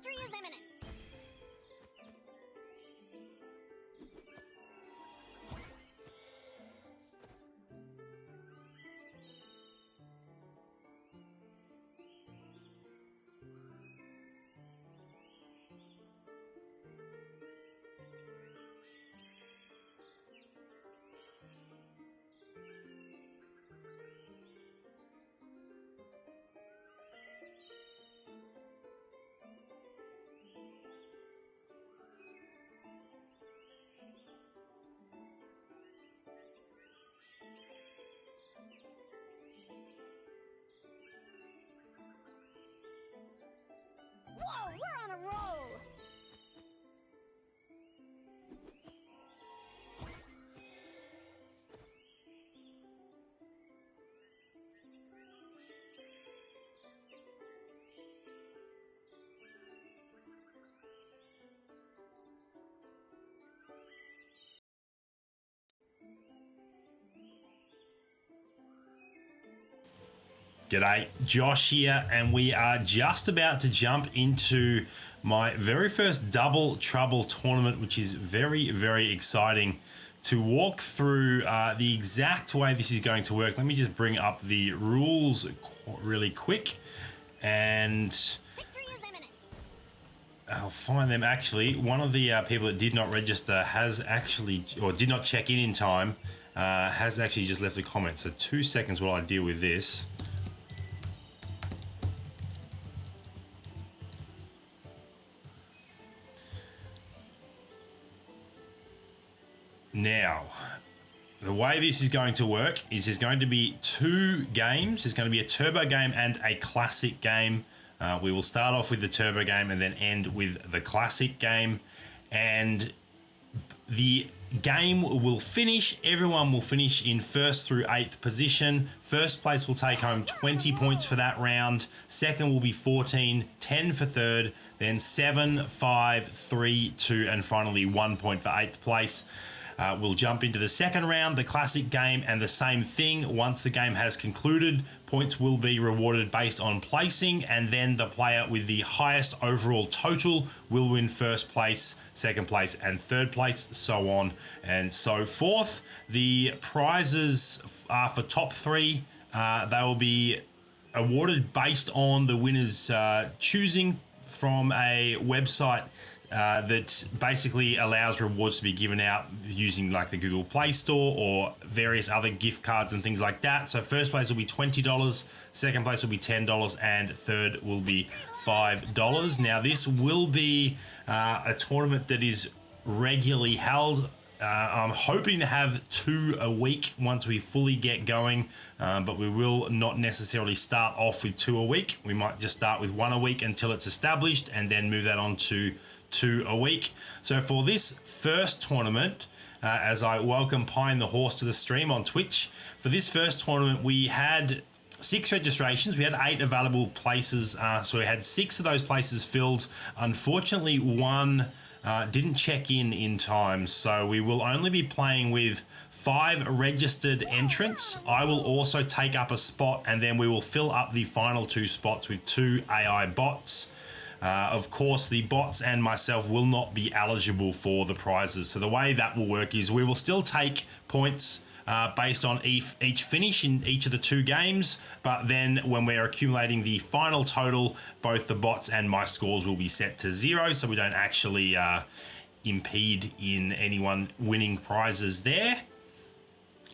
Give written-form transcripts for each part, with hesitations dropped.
Victory is imminent. Whoa, we're on a roll! G'day, Josh here, and we are just about to jump into my very first Double Trouble tournament, which is very, very exciting to walk through the exact way this is going to work. Let me just bring up the rules really quick, and I'll find them. Actually, one of the people that did not register has actually, or did not check in time, has actually just left a comment. So 2 seconds while I deal with this. Now, the way this is going to work is there's going to be 2 games. There's going to be a turbo game and a classic game. We will start off with the turbo game and then end with the classic game. And the game will finish. Everyone will finish in 1st through 8th position. First place will take home 20 points for that round. Second will be 14, 10 for third, then 7, 5, 3, 2, and finally 1 point for 8th place. We'll jump into the second round, the classic game, and the same thing. Once the game has concluded, points will be rewarded based on placing, and then the player with the highest overall total will win first place, second place, and third place, so on and so forth. The prizes are for top 3. They will be awarded based on the winner's choosing from a website that basically allows rewards to be given out using like the Google Play Store or various other gift cards and things like that. So first place will be $20, second place will be $10, and third will be $5. Now this will be a tournament that is regularly held. I'm hoping to have 2 a week once we fully get going, but we will not necessarily start off with 2 a week. We might just start with 1 a week until it's established and then move that on to 2 a week. So for this first tournament, as I welcome Pine the Horse to the stream on Twitch, for this first tournament we had 6 registrations. We had 8 available places, so we had 6 of those places filled. Unfortunately, 1 didn't check in time, so we will only be playing with 5 registered entrants. I will also take up a spot, and then we will fill up the final 2 spots with 2 AI bots. Of course, the bots and myself will not be eligible for the prizes. So the way that will work is we will still take points based on each finish in each of the 2 games, but then when we're accumulating the final total, both the bots and my scores will be set to 0, so we don't actually impede in anyone winning prizes there.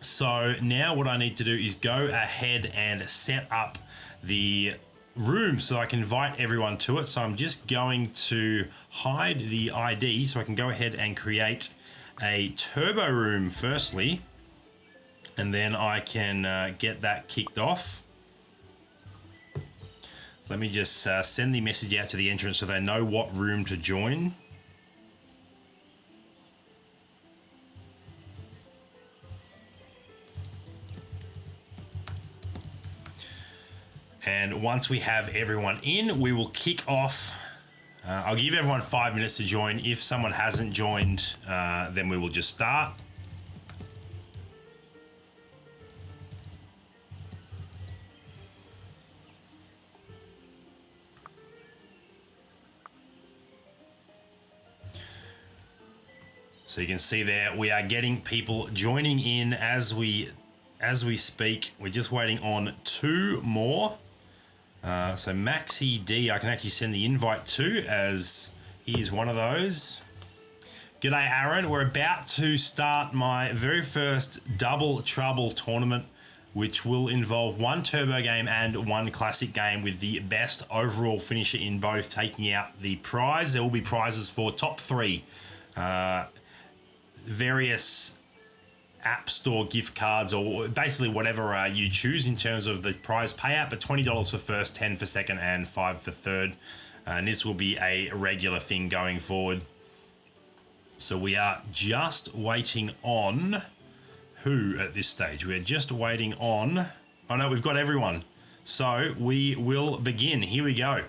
So now what I need to do is go ahead and set up the room so I can invite everyone to it. So I'm just going to hide the ID so I can go ahead and create a turbo room firstly, and then I can get that kicked off. So let me just send the message out to the entrance so they know what room to join. And once we have everyone in, we will kick off. I'll give everyone 5 minutes to join. If someone hasn't joined, then we will just start. So you can see there, we are getting people joining in as we speak. We're just waiting on 2 more. So Maxi D, I can actually send the invite to, as he is one of those. G'day Aaron, we're about to start my very first Double Trouble tournament, which will involve 1 turbo game and 1 classic game, with the best overall finisher in both taking out the prize. There will be prizes for top 3. Various App Store gift cards, or basically whatever you choose in terms of the prize payout, but $20 for first, 10 for second, and 5 for third. And this will be a regular thing going forward. So we are just waiting on who at this stage? We're just waiting on... Oh no, we've got everyone. So we will begin. Here we go.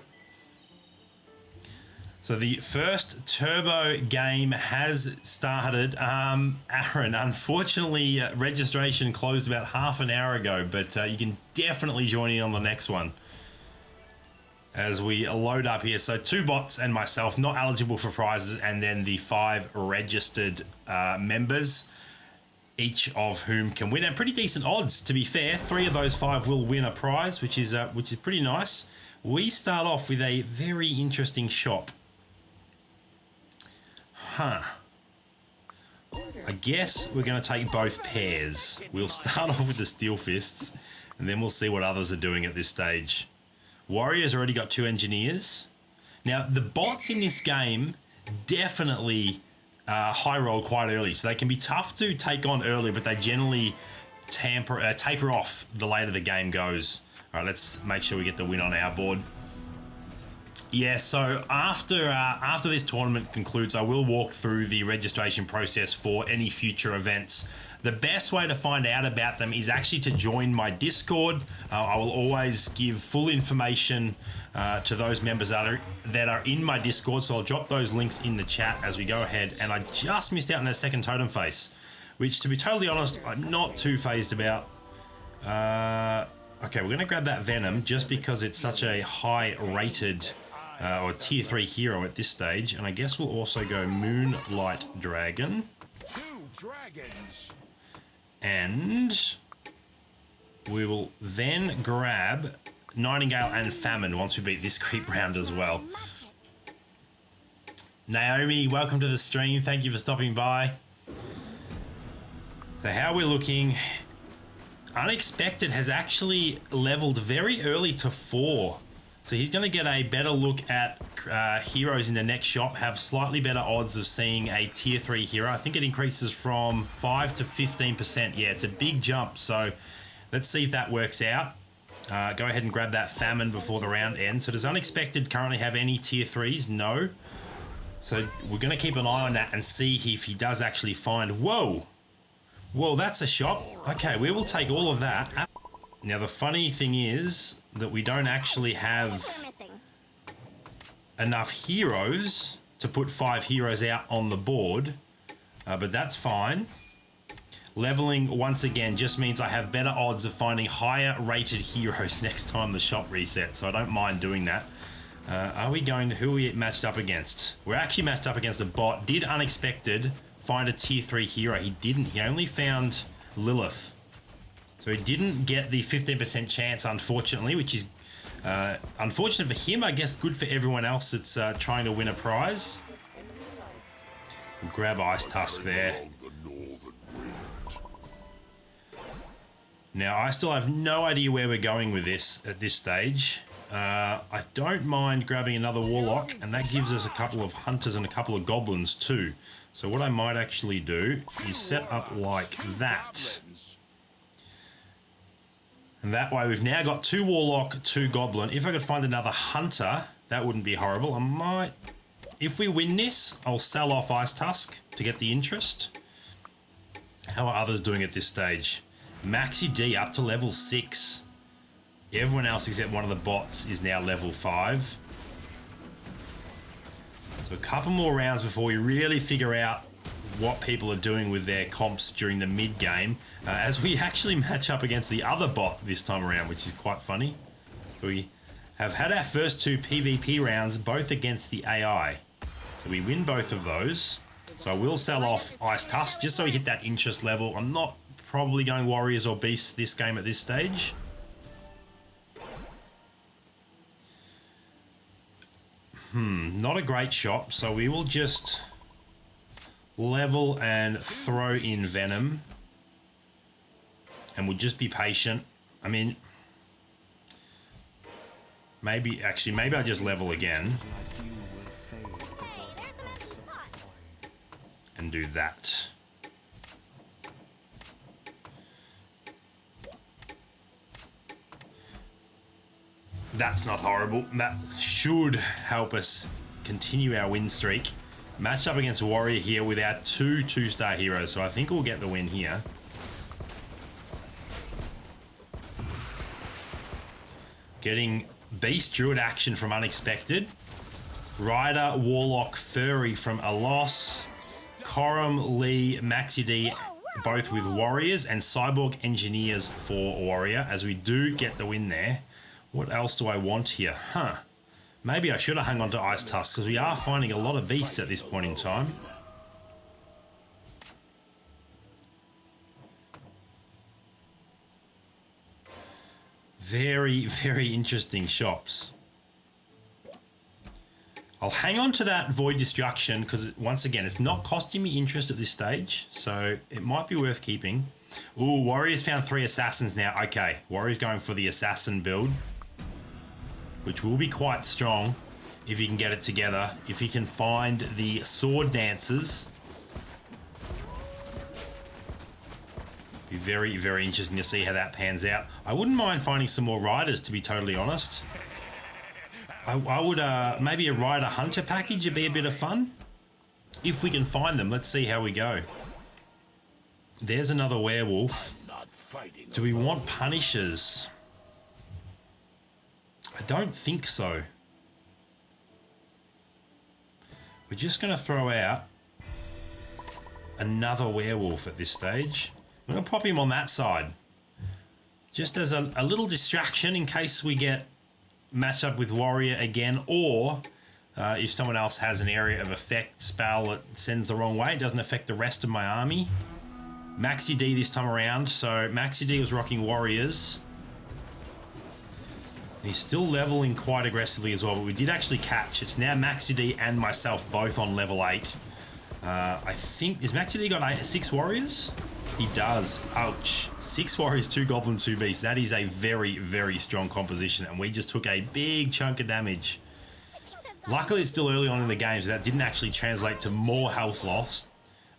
So the first turbo game has started. Aaron, unfortunately, registration closed about half an hour ago, but you can definitely join in on the next one as we load up here. So 2 bots and myself not eligible for prizes, and then the 5 registered members, each of whom can win, and pretty decent odds, to be fair. 3 of those 5 will win a prize, which is pretty nice. We start off with a very interesting shop. I guess we're going to take both pairs. We'll start off with the Steel Fists, and then we'll see what others are doing at this stage. Warrior's already got 2 engineers. Now, the bots in this game definitely high roll quite early, so they can be tough to take on early, but they generally taper off the later the game goes. All right, let's make sure we get the win on our board. Yeah, so after this tournament concludes, I will walk through the registration process for any future events. The best way to find out about them is actually to join my Discord. I will always give full information to those members that are in my Discord, so I'll drop those links in the chat as we go ahead. And I just missed out on a second totem face, which, to be totally honest, I'm not too phased about. Okay, we're going to grab that Venom just because it's such a high-rated or tier 3 hero at this stage, and I guess we'll also go Moonlight Dragon. 2 dragons. And we will then grab Nightingale and Famine once we beat this creep round as well. Naomi, welcome to the stream. Thank you for stopping by. So how we're looking... Unexpected has actually leveled very early to 4. So he's going to get a better look at heroes in the next shop, have slightly better odds of seeing a tier 3 hero. I think it increases from 5 to 15%. Yeah, it's a big jump. So let's see if that works out. Go ahead and grab that Famine before the round ends. So does Unexpected currently have any tier 3s? No. So we're going to keep an eye on that and see if he does actually find... Whoa! Whoa, that's a shop. Okay, we will take all of that. Now, the funny thing is that we don't actually have enough heroes to put 5 heroes out on the board, but that's fine. Leveling, once again, just means I have better odds of finding higher rated heroes next time the shop resets, so I don't mind doing that. Who are we matched up against? We're actually matched up against a bot. Did Unexpected find a tier 3 hero? He didn't. He only found Lilith. So he didn't get the 15% chance, unfortunately, which is unfortunate for him. I guess good for everyone else that's trying to win a prize. We'll grab Ice Tusk there. Now, I still have no idea where we're going with this at this stage. I don't mind grabbing another Warlock, and that gives us a couple of Hunters and a couple of Goblins too. So what I might actually do is set up like that. And that way we've now got 2 Warlock, 2 Goblin. If I could find another Hunter, that wouldn't be horrible. I might... If we win this, I'll sell off Ice Tusk to get the interest. How are others doing at this stage? Maxi D up to level 6. Everyone else except one of the bots is now level 5. So a couple more rounds before we really figure out what people are doing with their comps during the mid-game, as we actually match up against the other bot this time around, which is quite funny. So we have had our first 2 PvP rounds, both against the AI. So we win both of those. So I will sell off Ice Tusk just so we hit that interest level. I'm not probably going Warriors or Beasts this game at this stage. Not a great shop, so we will just level and throw in Venom. And we'll just be patient. I mean, maybe I'll just level again. And do that. That's not horrible. That should help us continue our win streak. Match up against Warrior here with our two-star heroes, so I think we'll get the win here. Getting Beast Druid action from Unexpected. Rider, Warlock, Furry from Alos. Corum, Lee, Maxi D, both with Warriors, and Cyborg Engineers for Warrior, as we do get the win there. What else do I want here? Maybe I should have hung on to Ice Tusk, because we are finding a lot of beasts at this point in time. Very, very interesting shops. I'll hang on to that Void Destruction because, once again, it's not costing me interest at this stage, so it might be worth keeping. Ooh, Warriors found 3 Assassins now. Okay, Warriors going for the Assassin build, which will be quite strong if you can get it together. If you can find the Sword Dancers. Be very, very interesting to see how that pans out. I wouldn't mind finding some more Riders, to be totally honest. I would, maybe a Rider Hunter package would be a bit of fun. If we can find them, let's see how we go. There's another werewolf. Do we want Punishers? I don't think so. We're just going to throw out another werewolf at this stage. I'm going to pop him on that side. Just as a little distraction in case we get matched up with Warrior again, or if someone else has an area of effect spell that sends the wrong way, it doesn't affect the rest of my army. Maxi D this time around, so Maxi D was rocking Warriors. And he's still leveling quite aggressively as well, but we did actually catch. It's now Maxi D and myself both on level 8. I think, is Maxi D got 6 Warriors? He does. Ouch. 6 Warriors, 2 Goblins, 2 Beasts. That is a very, very strong composition, and we just took a big chunk of damage. Luckily, it's still early on in the game, so that didn't actually translate to more health loss.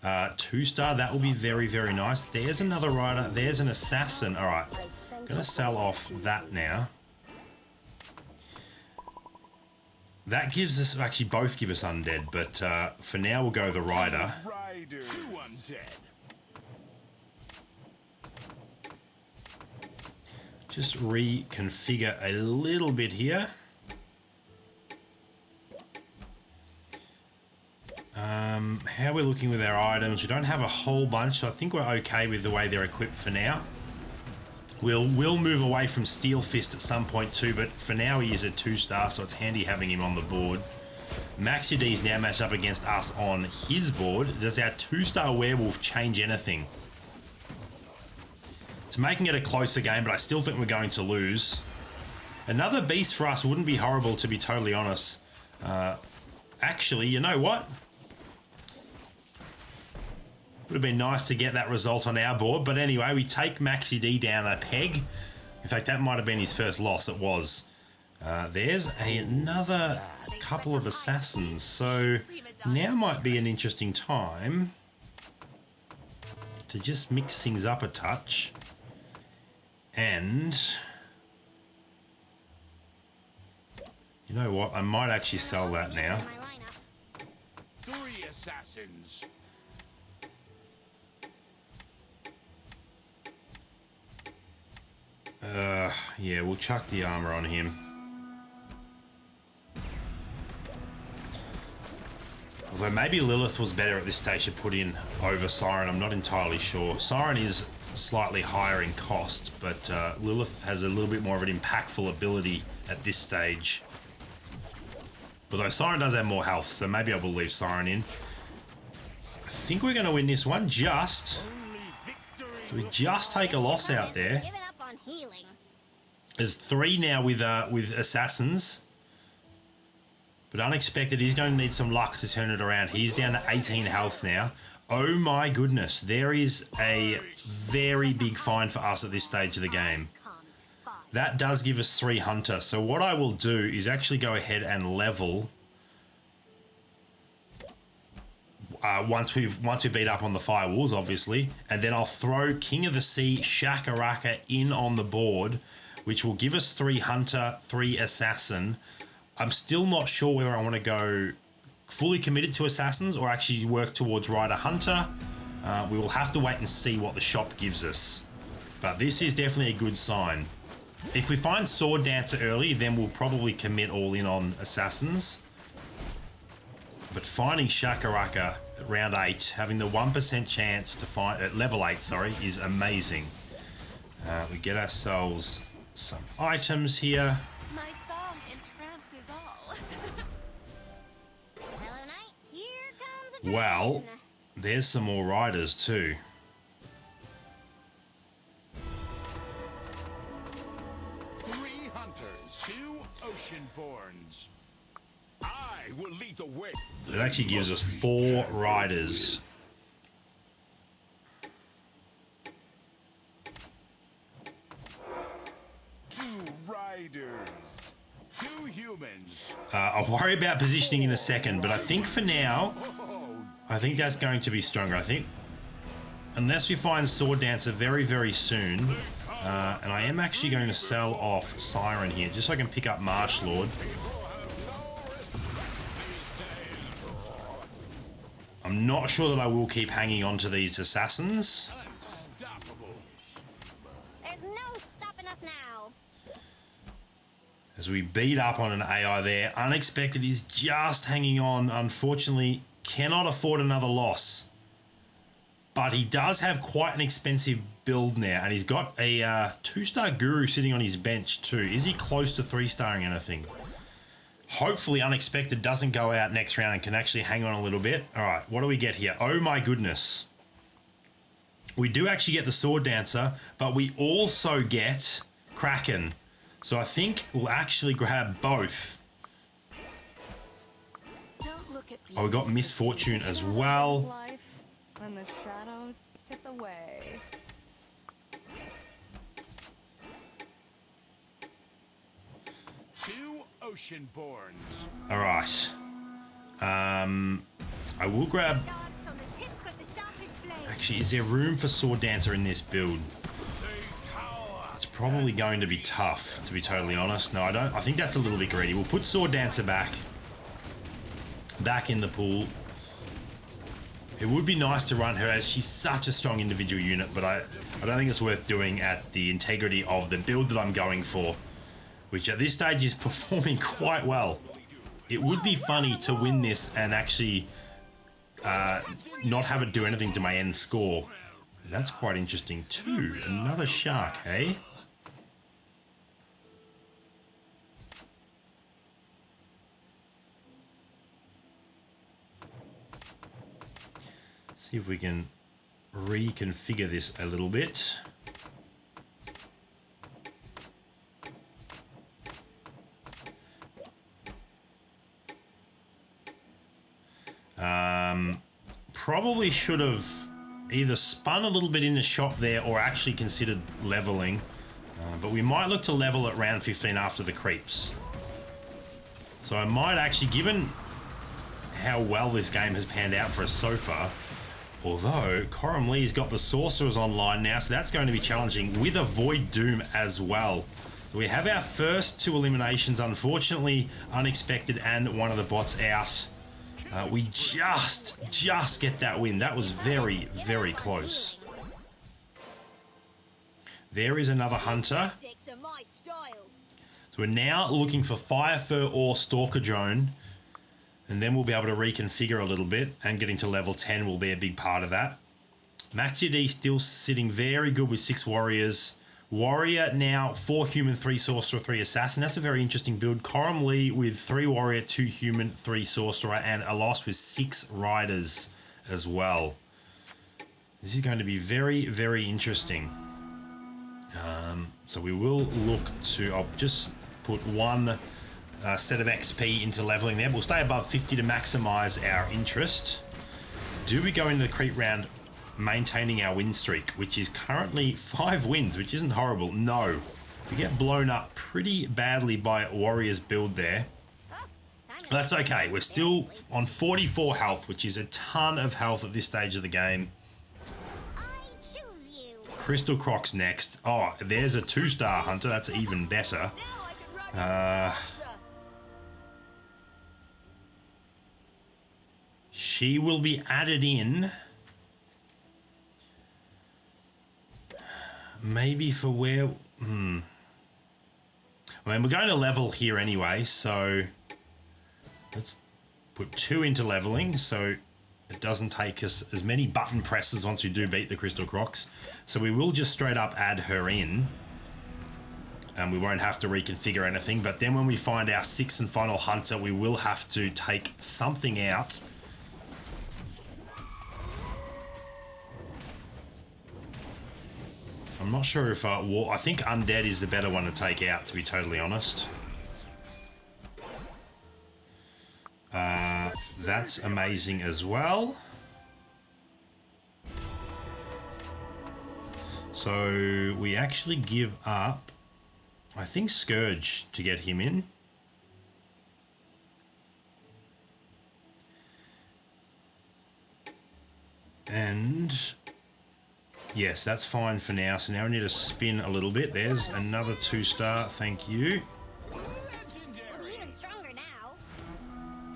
2-star, that will be very, very nice. There's another Rider. There's an Assassin. All right. Going to sell off that now. That gives us, actually both give us Undead, but for now we'll go the Rider. Just reconfigure a little bit here. How we're looking with our items, we don't have a whole bunch, so I think we're okay with the way they're equipped for now. We'll move away from Steel Fist at some point too, but for now he is a 2-star, so it's handy having him on the board. Maxi D is now matched up against us on his board. Does our 2-star werewolf change anything? It's making it a closer game, but I still think we're going to lose. Another beast for us wouldn't be horrible, to be totally honest. Actually, you know what? Would have been nice to get that result on our board, but anyway, we take Maxi D down a peg. In fact, that might have been his first loss. It was. There's another couple of Assassins, so now might be an interesting time to just mix things up a touch. And you know what? I might actually sell that now. 3 Assassins. Yeah, we'll chuck the armor on him. Although maybe Lilith was better at this stage to put in over Siren, I'm not entirely sure. Siren is slightly higher in cost, but Lilith has a little bit more of an impactful ability at this stage. Although Siren does have more health, so maybe I will leave Siren in. think we're going to win this one just. Only victory. So we just take a loss out there. Giving up on healing. There's 3 now with assassins. But unexpected, he's going to need some luck to turn it around. He's down to 18 health now. Oh my goodness, there is a very big find for us at this stage of the game. That does give us 3 hunter. So what I will do is actually go ahead and level once we beat up on the firewalls, obviously, and then I'll throw King of the Sea Shakaraka in on the board, which will give us 3 hunter, 3 assassin. I'm still not sure whether I want to go fully committed to assassins or actually work towards rider hunter. We will have to wait and see what the shop gives us, but this is definitely a good sign. If we find sword dancer early, then we'll probably commit all in on assassins, but finding Shakaraka at round 8, having the 1% chance to find at level 8, sorry, is amazing. We get ourselves some items here. My song entrances all. Hello, knights. Here comes a Well, dragon. there's some more riders too. Three hunters, 2 oceanborns. I will lead the way. It actually gives us 4 riders. Two riders, 2 humans. I'll worry about positioning in a second, but I think for now, I think that's going to be stronger. I think, unless we find Sword Dancer very, very soon, and I am actually going to sell off Siren here, just so I can pick up Marsh Lord. I'm not sure that I will keep hanging on to these assassins. Unstoppable. There's no stopping us now. As we beat up on an AI there. Unexpected is just hanging on. Unfortunately, cannot afford another loss. But he does have quite an expensive build now. And he's got a 2-star guru sitting on his bench too. Is he close to 3-starring anything? Hopefully Unexpected doesn't go out next round and can actually hang on a little bit. All right, what do we get here? Oh my goodness. We do actually get the Sword Dancer, but we also get Kraken. So I think we'll actually grab both. Don't look at Oh, we got Misfortune as well. life when the shadows hit the way. Two oceanborns. All right. I will grab... Dogs on the tip of the sharpest blade. Actually, is there room for Sword Dancer in this build? They tower. It's probably going to be tough, to be totally honest. No, I don't. I think that's a little bit greedy. We'll put Sword Dancer back in the pool. It would be nice to run her as she's such a strong individual unit, but I don't think it's worth doing at the integrity of the build that I'm going for, which at this stage is performing quite well. It would be funny to win this and actually not have it do anything to my end score. That's quite interesting too. Another shark, hey? See if we can reconfigure this a little bit. Probably should have either spun a little bit in the shop there or actually considered leveling. But we might look to level at round 15 after the creeps. So I might actually, given how well this game has panned out for us so far, although Coram Lee's got the Sorcerers online now, so that's going to be challenging with a Void Doom as well. We have our first 2 eliminations, unfortunately Unexpected and one of the bots out. We just get that win. That was very, very close. There is another hunter. Tactics are my style. So we're now looking for Fire Fur or Stalker Drone, and then we'll be able to reconfigure a little bit, and getting to level 10 will be a big part of that. Max GD still sitting very good with 6 warriors. Warrior now 4 human, 3 sorcerer, 3 assassin. That's a very interesting build. Coram Lee with 3 warrior, 2 human, 3 sorcerer, and a loss with 6 riders as well. This is going to be very, very interesting. So we will look to, I'll just put one set of XP into leveling there. We'll stay above 50 to maximize our interest. Do we go into the creep round maintaining our win streak, which is currently 5 wins, which isn't horrible? No. We get blown up pretty badly by Warrior's build there. That's okay. We're still on 44 health, which is a ton of health at this stage of the game. Crystal Croc's next. Oh, there's a 2-star hunter. That's even better. She will be added in. Maybe for where... I mean, we're going to level here anyway, so... Let's put 2 into leveling, so it doesn't take us as many button presses once we do beat the Crystal Crocs. So we will just straight up add her in. And we won't have to reconfigure anything. But then when we find our 6th and final hunter, we will have to take something out. I'm not sure if... I think Undead is the better one to take out, to be totally honest. That's amazing as well. So we actually give up, I think, Scourge to get him in. And yes, that's fine for now. So now we need to spin a little bit. There's another 2-star. Thank you.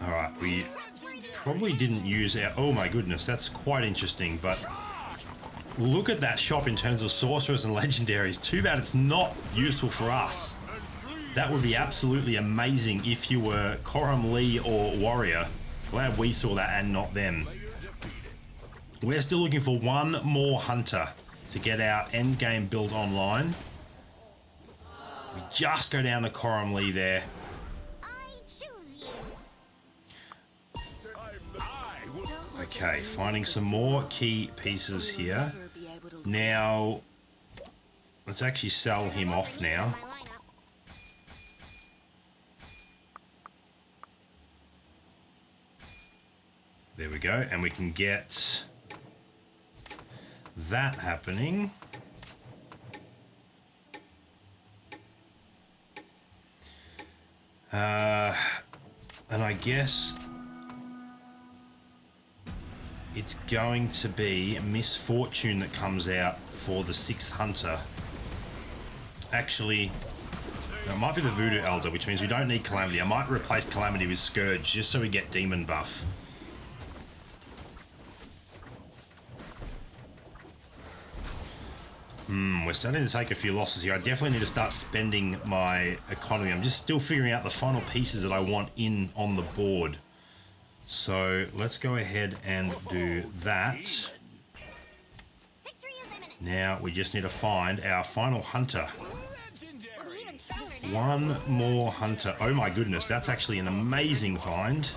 All right, we probably didn't use our... Oh my goodness, that's quite interesting. But look at that shop in terms of sorcerers and legendaries. Too bad it's not useful for us. That would be absolutely amazing if you were Coram Lee or Warrior. Glad we saw that and not them. We're still looking for one more hunter to get our endgame build online. We just go down to Coram Lee there. Okay, finding some more key pieces here. Now, let's actually sell him off now. There we go, and we can get that happening. And I guess it's going to be Misfortune that comes out for the 6th hunter. Actually, it might be the Voodoo Elder, which means we don't need Calamity. I might replace Calamity with Scourge just so we get Demon buff. We're starting to take a few losses here. I definitely need to start spending my economy. I'm just still figuring out the final pieces that I want in on the board. So let's go ahead and do that. Now we just need to find our final hunter. One more hunter. Oh my goodness, that's actually an amazing find.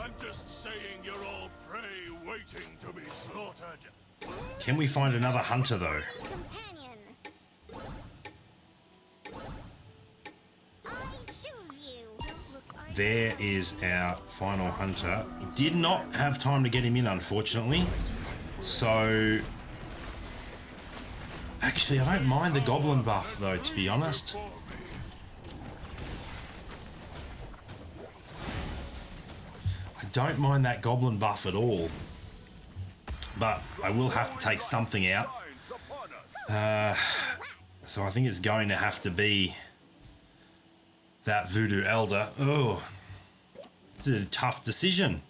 Can we find another hunter though? There is our final hunter. Did not have time to get him in, unfortunately. So, actually, I don't mind the goblin buff, though, to be honest. I don't mind that goblin buff at all. But I will have to take something out. So I think it's going to have to be that Voodoo Elder. Oh, it's a tough decision.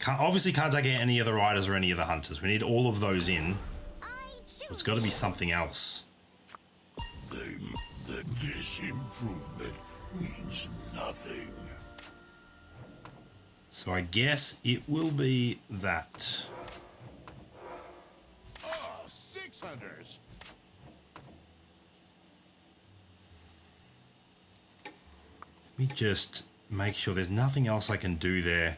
Obviously can't take out any of the riders or any of the hunters. We need all of those in. It's got to be something else. Then this improvement means nothing. So I guess it will be that. Oh, 6 hunters. Let me just make sure there's nothing else I can do there.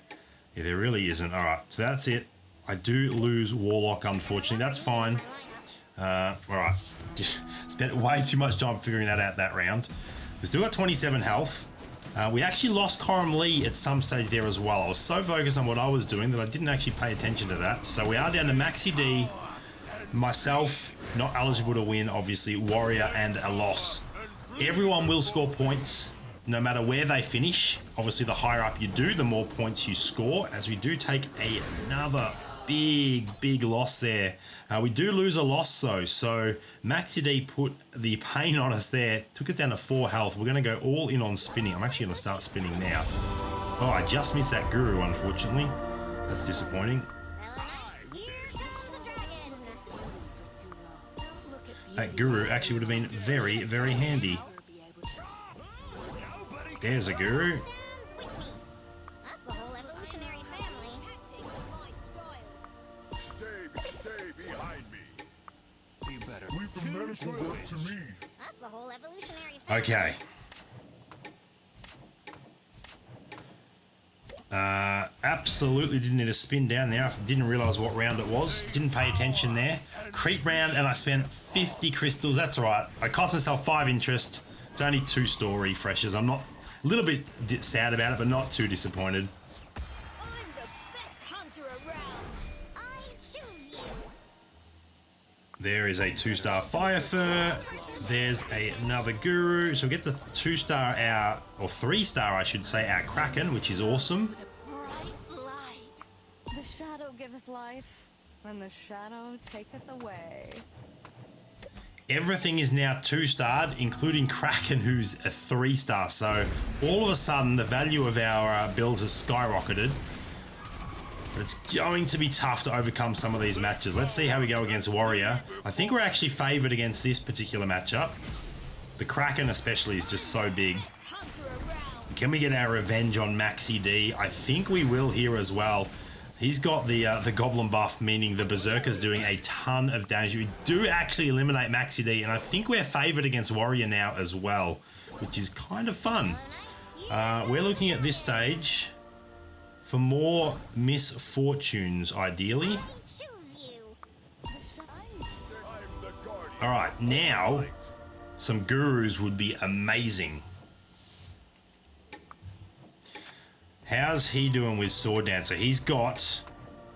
Yeah, there really isn't. All right, so that's it. I do lose Warlock, unfortunately. That's fine. All right. Spent way too much time figuring that out that round. We still got 27 health. We actually lost Coram Lee at some stage there as well. I was so focused on what I was doing that I didn't actually pay attention to that. So we are down to Maxi D, myself, not eligible to win, obviously, Warrior, and a loss. Everyone will score points no matter where they finish. Obviously, the higher up you do, the more points you score, as we do take another big loss there. We do lose a loss though, so Maxi D put the pain on us there, took us down to 4 health. We're going to go all in on spinning. I'm actually going to start spinning now. Oh, I just missed that Guru, unfortunately. That's disappointing. That Guru actually would have been very handy. There's a Guru. That's the whole evolutionary family. Stay behind me. You better. Leave the medical work to me. That's the whole evolutionary family. Okay. Absolutely didn't need to spin down there. I didn't realize what round it was. Didn't pay attention there. Creep round, and I spent 50 crystals. That's all right. I cost myself 5 interest. It's only 2 store refreshes. I'm not a little bit sad about it, but not too disappointed. I'm the best hunter around. I choose you. There is a 2-star Fire Fur. There's another Guru. So we get the 2-star our, or 3-star I should say, our Kraken, which is awesome. The shadow giveth life, and the shadow taketh away. Everything is now 2-starred, including Kraken, who's a 3-star. So all of a sudden, the value of our build has skyrocketed. But it's going to be tough to overcome some of these matches. Let's see how we go against Warrior. I think we're actually favoured against this particular matchup. The Kraken especially is just so big. Can we get our revenge on Maxi D? I think we will here as well. He's got the Goblin buff, meaning the Berserker's doing a ton of damage. We do actually eliminate Maxi D, and I think we're favoured against Warrior now as well, which is kind of fun. We're looking at this stage for more misfortunes, ideally. All right, now some Gurus would be amazing. How's he doing with Sword Dancer? He's got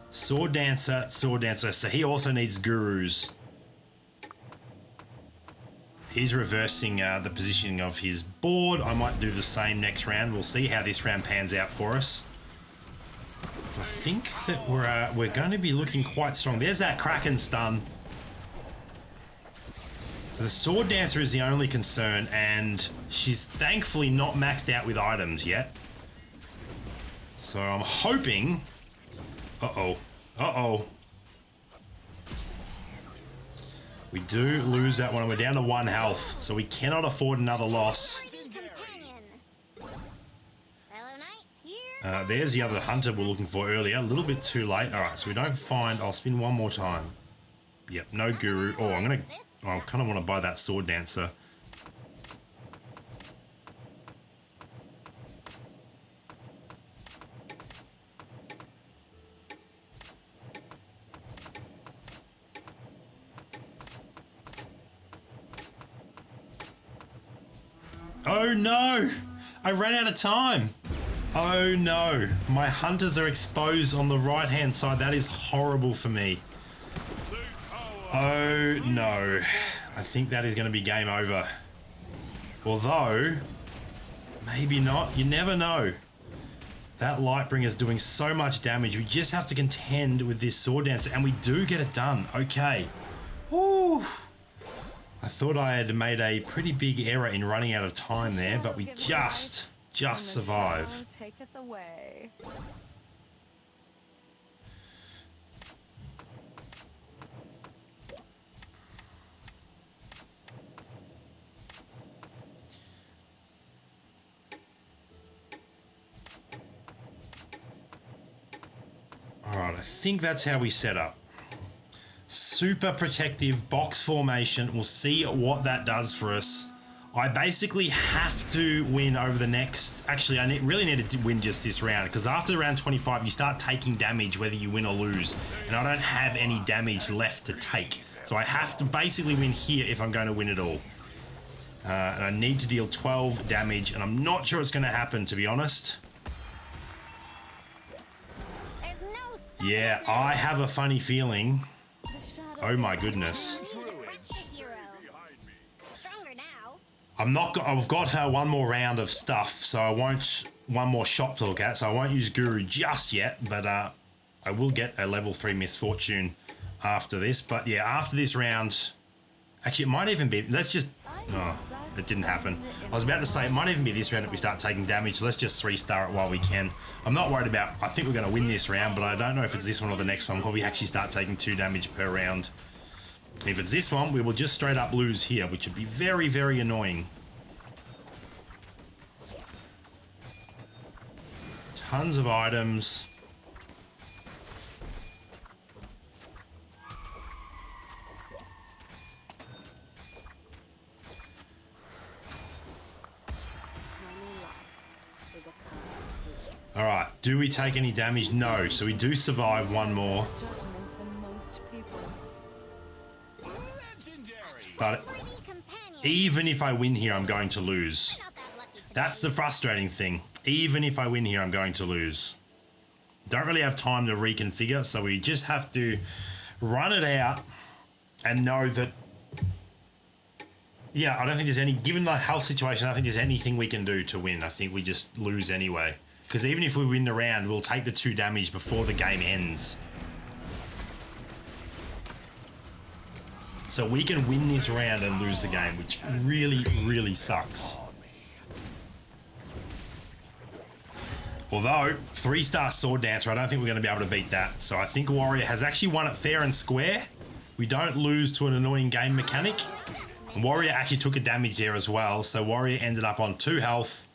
Sword Dancer, so he also needs Gurus. He's reversing the positioning of his board. I might do the same next round. We'll see how this round pans out for us. I think that we're going to be looking quite strong. There's that Kraken stun. So the Sword Dancer is the only concern, and she's thankfully not maxed out with items yet. So I'm hoping... Uh-oh. We do lose that one. We're down to 1 health, so we cannot afford another loss. There's the other hunter we're looking for earlier. A little bit too late. All right, so we don't find... I'll spin one more time. Yep, no Guru. Oh, I kind of want to buy that Sword Dancer. Oh no! I ran out of time! Oh no, my hunters are exposed on the right hand side. That is horrible for me. Oh no, I think that is going to be game over. Although, maybe not, you never know. That Lightbringer's doing so much damage. We just have to contend with this Sword Dancer, and we do get it done. Okay. Woo! I thought I had made a pretty big error in running out of time there, but we just survive. Taketh away. Alright, I think that's how we set up. Super protective box formation. We'll see what that does for us. I basically have to win over the next... Actually, I really need to win just this round, because after round 25, you start taking damage whether you win or lose, and I don't have any damage left to take. So I have to basically win here if I'm going to win it all. And I need to deal 12 damage, and I'm not sure it's going to happen, to be honest. Yeah, I have a funny feeling. Oh my goodness. I've got one more round of stuff, so I won't, one more shop to look at, so I won't use Guru just yet, but I will get a level 3 Misfortune after this. But yeah, after this round, actually it might even be, let's just, oh, it didn't happen. I was about to say, it might even be this round that we start taking damage, so let's just 3-star it while we can. I'm not worried about, I think we're going to win this round, but I don't know if it's this one or the next one, where we actually start taking 2 damage per round. If it's this one, we will just straight up lose here, which would be very, very annoying. Tons of items. All right, do we take any damage? No, so we do survive one more. But even if I win here, I'm going to lose. That's the frustrating thing. Even if I win here, I'm going to lose. Don't really have time to reconfigure, so we just have to run it out and know that, yeah, I don't think there's any, given the health situation, I don't think there's anything we can do to win. I think we just lose anyway. Because even if we win the round, we'll take the 2 damage before the game ends. So we can win this round and lose the game, which really, really sucks. Although, 3-star Sword Dancer, I don't think we're going to be able to beat that. So I think Warrior has actually won it fair and square. We don't lose to an annoying game mechanic. And Warrior actually took a damage there as well. So Warrior ended up on 2 health.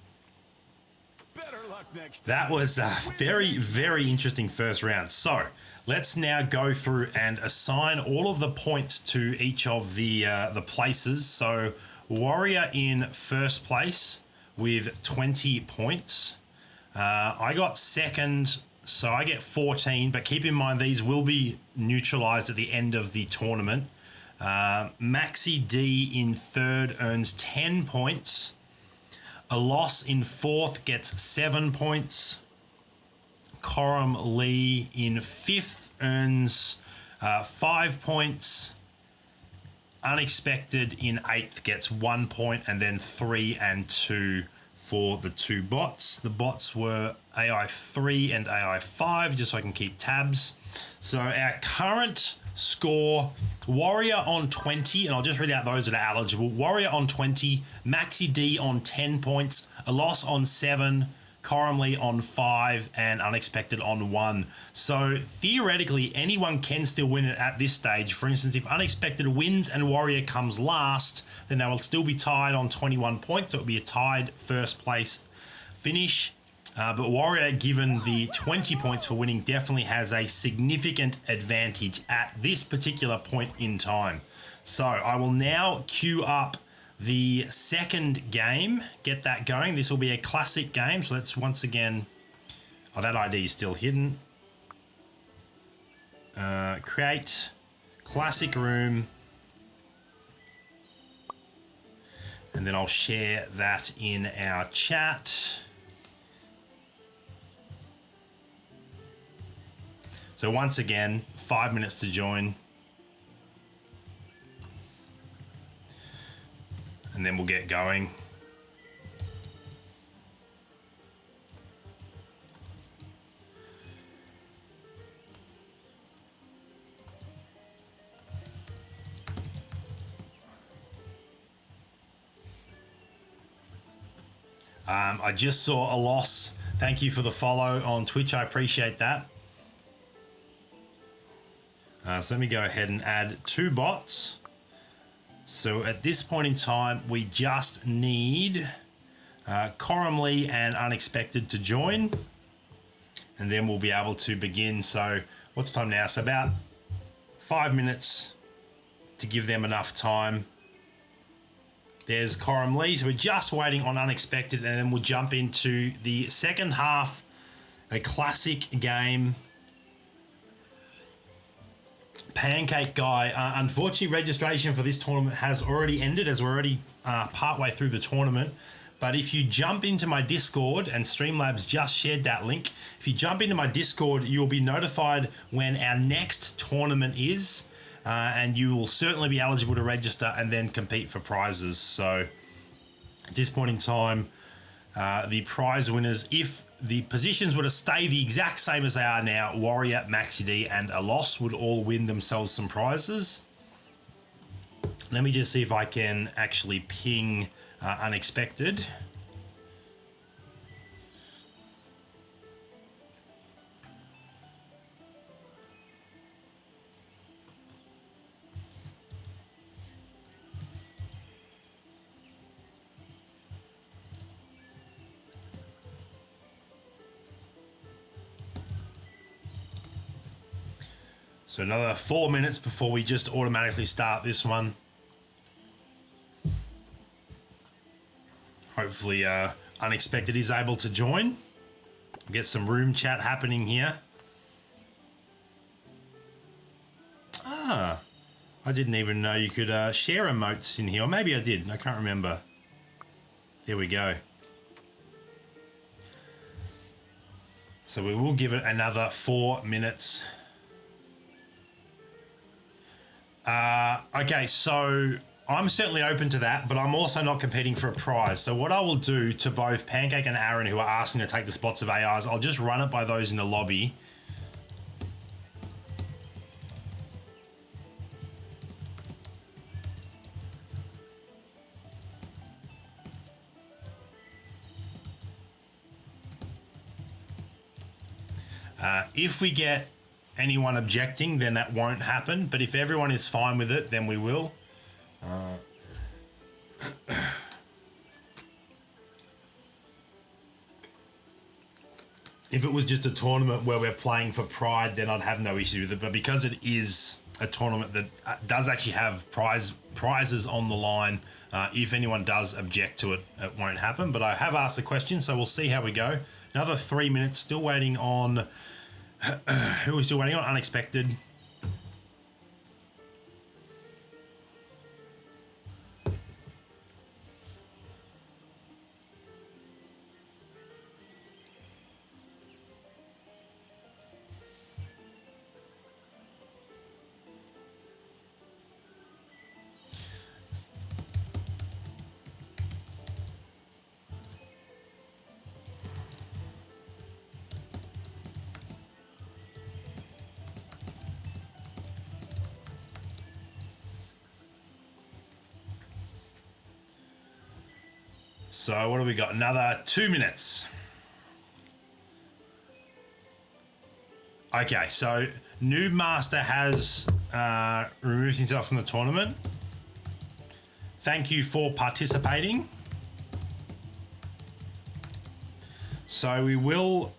That was a very, very interesting first round. So let's now go through and assign all of the points to each of the places. So Warrior in first place with 20 points. I got second, so I get 14, but keep in mind these will be neutralized at the end of the tournament. Maxi D in third earns 10 points. A loss in fourth gets 7 points. Coram Lee in fifth earns 5 points. Unexpected in eighth gets 1 point, and then 3 and 2 for the 2 bots. The bots were AI3 and AI5, just so I can keep tabs. So our current score, Warrior on 20, and I'll just read out those that are eligible. Warrior on 20, Maxi D on 10 points, a loss on 7, Coram Lee on 5, and Unexpected on 1. So theoretically, anyone can still win it at this stage. For instance, if Unexpected wins and Warrior comes last, then they will still be tied on 21 points. So it will be a tied first place finish. But Warrior, given the 20 points for winning, definitely has a significant advantage at this particular point in time. So I will now queue up the second game, get that going. This will be a classic game, so let's once again... Oh, that ID is still hidden. Create classic room. And then I'll share that in our chat. So once again, 5 minutes to join. And then we'll get going. I just saw a loss. Thank you for the follow on Twitch. I appreciate that. So let me go ahead and add 2 bots. So at this point in time, we just need Coram Lee and Unexpected to join. And then we'll be able to begin. So what's time now? So about 5 minutes to give them enough time. There's Coram Lee. So we're just waiting on Unexpected, and then we'll jump into the second half, a classic game. Pancake Guy. Unfortunately, registration for this tournament has already ended, as we're already partway through the tournament. But if you jump into my Discord, and Streamlabs just shared that link, if you jump into my Discord, you'll be notified when our next tournament is, and you will certainly be eligible to register and then compete for prizes. So at this point in time, the prize winners, if the positions were to stay the exact same as they are now, Warrior, Maxi D, and Alos would all win themselves some prizes. Let me just see if I can actually ping Unexpected. So another 4 minutes before we just automatically start this one. Hopefully Unexpected is able to join. Get some room chat happening here. I didn't even know you could share emotes in here. Or maybe I did. I can't remember. There we go. So we will give it another 4 minutes. Okay, so I'm certainly open to that, but I'm also not competing for a prize. So what I will do to both Pancake and Aaron, who are asking to take the spots of AIs, I'll just run it by those in the lobby. If we get anyone objecting, then that won't happen. But if everyone is fine with it, then we will. If it was just a tournament where we're playing for pride, then I'd have no issue with it. But because it is a tournament that does actually have prizes on the line, if anyone does object to it, it won't happen. But I have asked the question, so we'll see how we go. Another 3 minutes, still waiting on... Who are we still waiting on? Unexpected. So what do we got? Another 2 minutes. Okay, so Noob Master has removed himself from the tournament. Thank you for participating. So we will,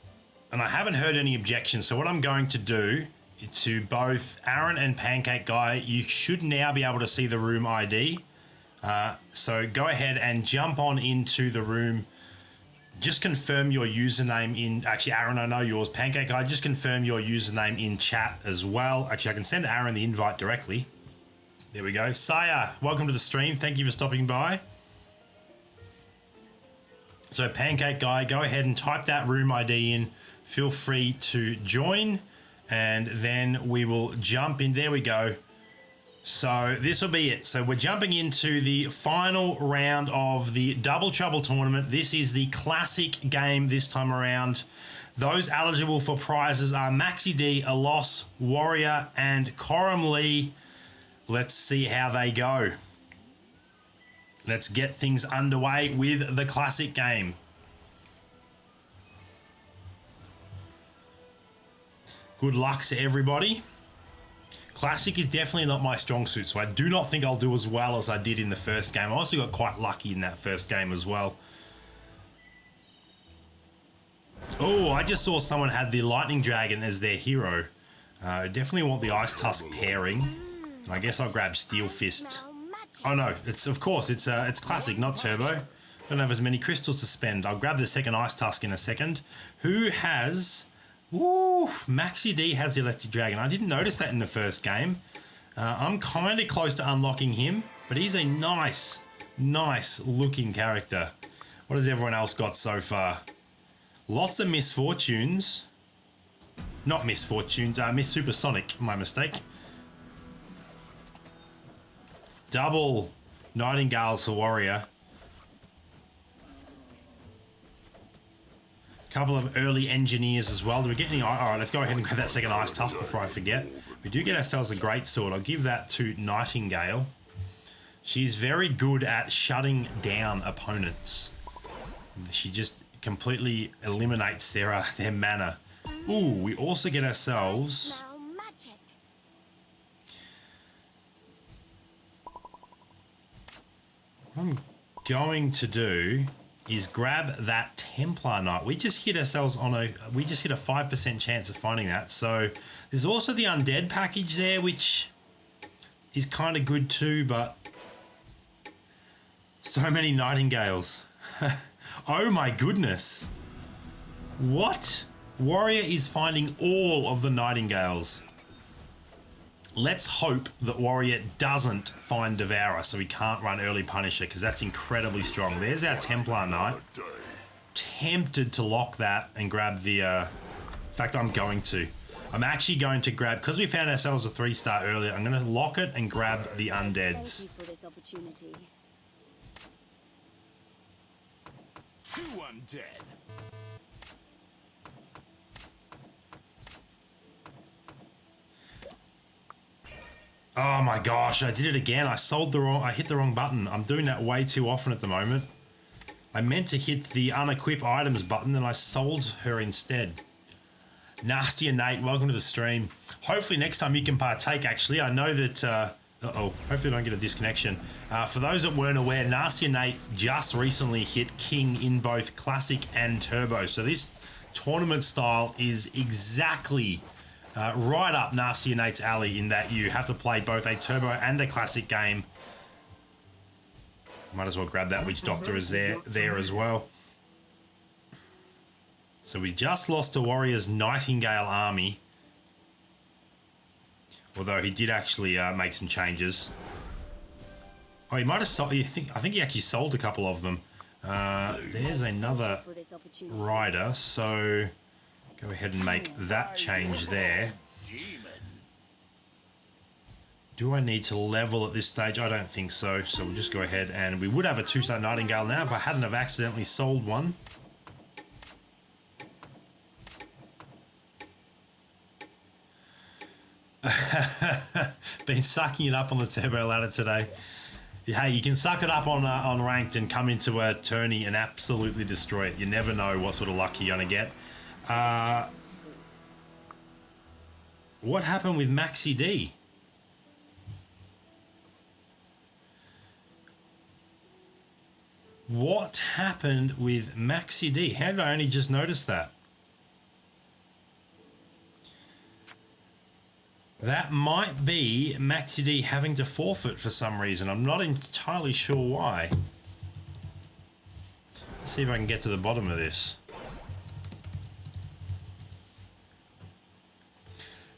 and I haven't heard any objections, so what I'm going to do to both Aaron and Pancake Guy, you should now be able to see the room ID. So go ahead and jump on into the room. Just confirm your username in... Actually, Aaron, I know yours. Pancake Guy, just confirm your username in chat as well. Actually, I can send Aaron the invite directly. There we go. Saya, welcome to the stream. Thank you for stopping by. So Pancake Guy, go ahead and type that room ID in. Feel free to join. And then we will jump in. There we go. So this will be it. So we're jumping into the final round of the Double Trouble tournament. This is the classic game this time around. Those eligible for prizes are Maxi D, Alos, Warrior, and Coram Lee. Let's see how they go. Let's get things underway with the classic game. Good luck to everybody. Classic is definitely not my strong suit, so I do not think I'll do as well as I did in the first game. I also got quite lucky in that first game as well. Oh, I just saw someone had the Lightning Dragon as their hero. Definitely want the Ice Tusk pairing. I guess I'll grab Steel Fist Oh no, it's of course it's classic, not turbo. Don't have as many crystals to spend. I'll grab the second ice tusk in a second. Who has? Woo! Maxi D has the electric dragon. I didn't notice that in the first game. I'm kind of close to unlocking him, but he's a nice looking character. What has everyone else got so far? Lots of misfortunes. Not misfortunes. Miss Supersonic. My mistake. Double Nightingales for Warrior. Couple of early engineers as well. Do we get any? All right, let's go ahead and grab that second ice tusk before I forget. We do get ourselves a great sword. I'll give that to Nightingale. She's very good at shutting down opponents. She just completely eliminates their mana. Ooh, we also get ourselves. Now magic. What I'm going to do is grab that Templar Knight. We just hit ourselves on a 5% chance of finding that. So there's also the undead package there, which is kind of good too, but so many Nightingales. Oh my goodness. What? Warrior is finding all of the Nightingales. Let's hope that Warrior doesn't find Devourer so we can't run early Punisher, because that's incredibly strong. There's our Templar Knight. Tempted to lock that and grab the... in fact, I'm actually going to grab... Because we found ourselves a 3-star earlier, I'm going to lock it and grab the Undeads. Thank you for this opportunity. 2 undead. Oh my gosh, I did it again. I hit the wrong button. I'm doing that way too often at the moment. I meant to hit the unequip items button and I sold her instead. Nasty and Nate, welcome to the stream. Hopefully next time you can partake, actually. I know that... hopefully I don't get a disconnection. For those that weren't aware, Nasty and Nate just recently hit King in both Classic and Turbo. So this tournament style is exactly... right up Nasty and Nate's alley, in that you have to play both a Turbo and a Classic game. Might as well grab that Witch Doctor is there as well. So we just lost to Warrior's Nightingale army. Although he did actually make some changes. Oh, he might have sold... I think he actually sold a couple of them. There's another rider, so... Go ahead and make that change there. Do I need to level at this stage? I don't think so. So we'll just go ahead, and we would have a 2-star Nightingale now if I hadn't have accidentally sold one. Been sucking it up on the turbo ladder today. Hey, you can suck it up on ranked and come into a tourney and absolutely destroy it. You never know what sort of luck you're going to get. What happened with Maxi D? What happened with Maxi D? How did I only just notice that? That might be Maxi D having to forfeit for some reason. I'm not entirely sure why. Let's see if I can get to the bottom of this.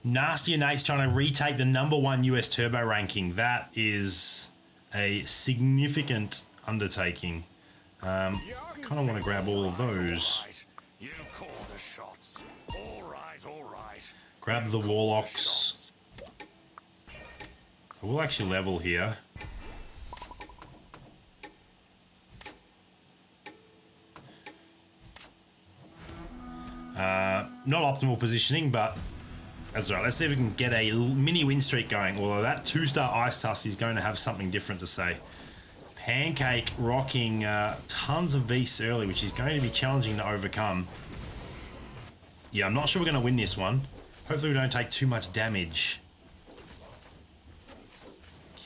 Nasty and Nate's trying to retake the #1 US Turbo ranking. That is a significant undertaking. I kind of want to grab all of those. You call the shots. All right. Grab the Warlocks. We'll actually level here. Not optimal positioning, but that's all right. Let's see if we can get a mini win streak going. Although that 2-star Ice Tusk is going to have something different to say. Pancake rocking tons of beasts early, which is going to be challenging to overcome. Yeah, I'm not sure we're going to win this one. Hopefully we don't take too much damage.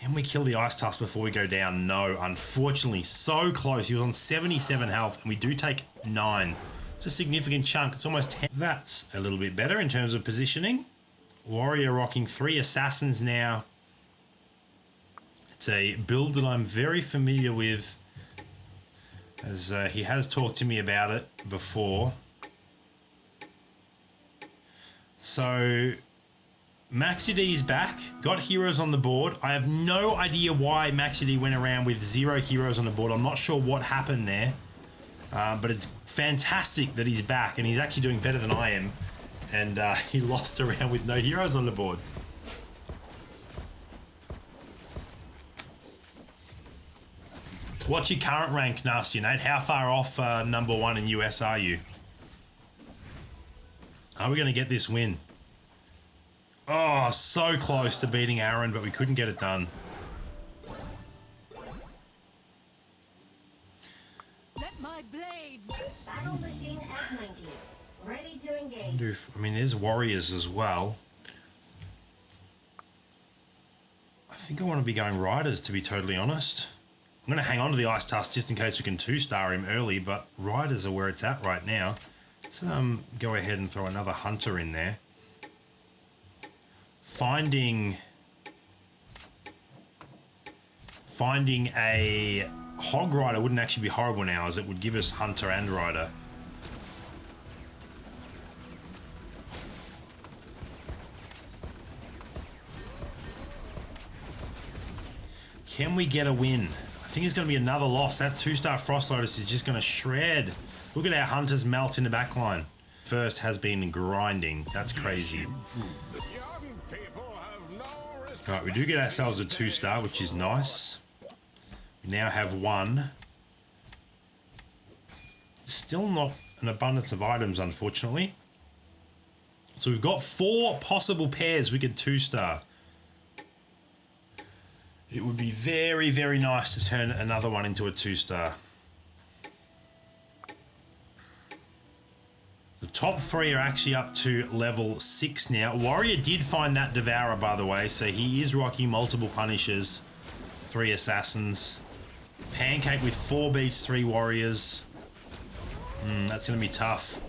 Can we kill the Ice Tusk before we go down? No, unfortunately. So close. He was on 77 health, and we do take 9. It's a significant chunk. It's almost 10. That's a little bit better in terms of positioning. Warrior rocking 3 assassins now. It's a build that I'm very familiar with, as he has talked to me about it before. So Maxi D is back, got heroes on the board. I have no idea why Maxi D went around with 0 heroes on the board. I'm not sure what happened there, but it's fantastic that he's back and he's actually doing better than I am. And he lost around with no heroes on the board. What's your current rank, Nasty Nate? How far off number 1 in US are you? Are we going to get this win? Oh, so close to beating Aaron, but we couldn't get it done. Let my blades. Battle machine F90. Ready to engage. I mean, there's warriors as well. I think I want to be going riders, to be totally honest. I'm going to hang on to the Ice Tusk just in case we can 2-star him early, but riders are where it's at right now. Let's go ahead and throw another hunter in there. Finding a hog rider wouldn't actually be horrible now, as it would give us hunter and rider. Can we get a win? I think it's going to be another loss. That 2-star Frost Lotus is just going to shred. Look at our hunters melt in the back line. First has been grinding. That's crazy. Alright, we do get ourselves a 2-star, which is nice. We now have 1. Still not an abundance of items, unfortunately. So we've got 4 possible pairs we could 2-star. It would be very, very nice to turn another one into a 2-star. The top 3 are actually up to level 6 now. Warrior did find that Devourer, by the way, so he is rocking multiple Punishers, 3 Assassins. Pancake with 4 Beasts, 3 Warriors. That's going to be tough.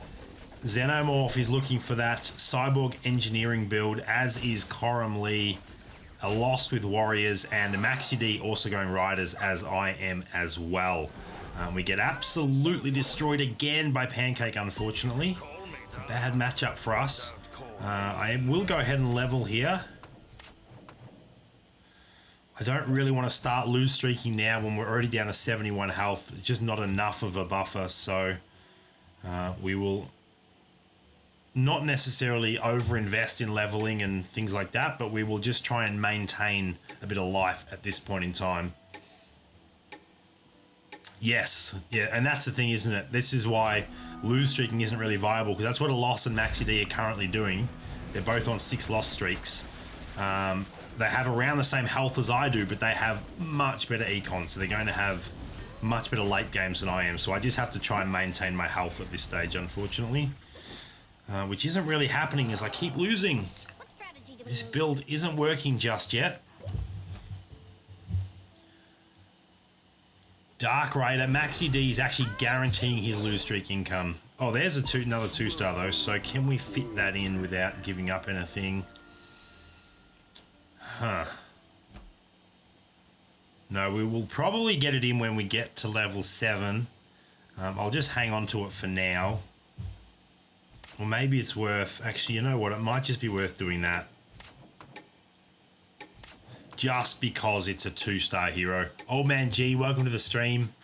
Xenomorph is looking for that Cyborg Engineering build, as is Coram Lee. A Lost with Warriors, and Maxi D also going Riders, as I am as well. We get absolutely destroyed again by Pancake, unfortunately. It's a bad matchup for us. I will go ahead and level here. I don't really want to start lose streaking now when we're already down to 71 health. It's just not enough of a buffer, so we will not necessarily over-invest in leveling and things like that, but we will just try and maintain a bit of life at this point in time. Yes, yeah, and that's the thing, isn't it? This is why lose streaking isn't really viable, because that's what a Loss and Maxi D are currently doing. They're both on 6 loss streaks. They have around the same health as I do, but they have much better econ, so they're going to have much better late games than I am. So I just have to try and maintain my health at this stage, unfortunately. Which isn't really happening as I keep losing. This build isn't working just yet. Dark Raider, Maxi D is actually guaranteeing his lose streak income. Oh, there's another 2-star though, so can we fit that in without giving up anything? Huh. No, we will probably get it in when we get to level 7. I'll just hang on to it for now. Or maybe it's worth... Actually, you know what? It might just be worth doing that. Just because it's a 2-star hero. Old Man G, welcome to the stream.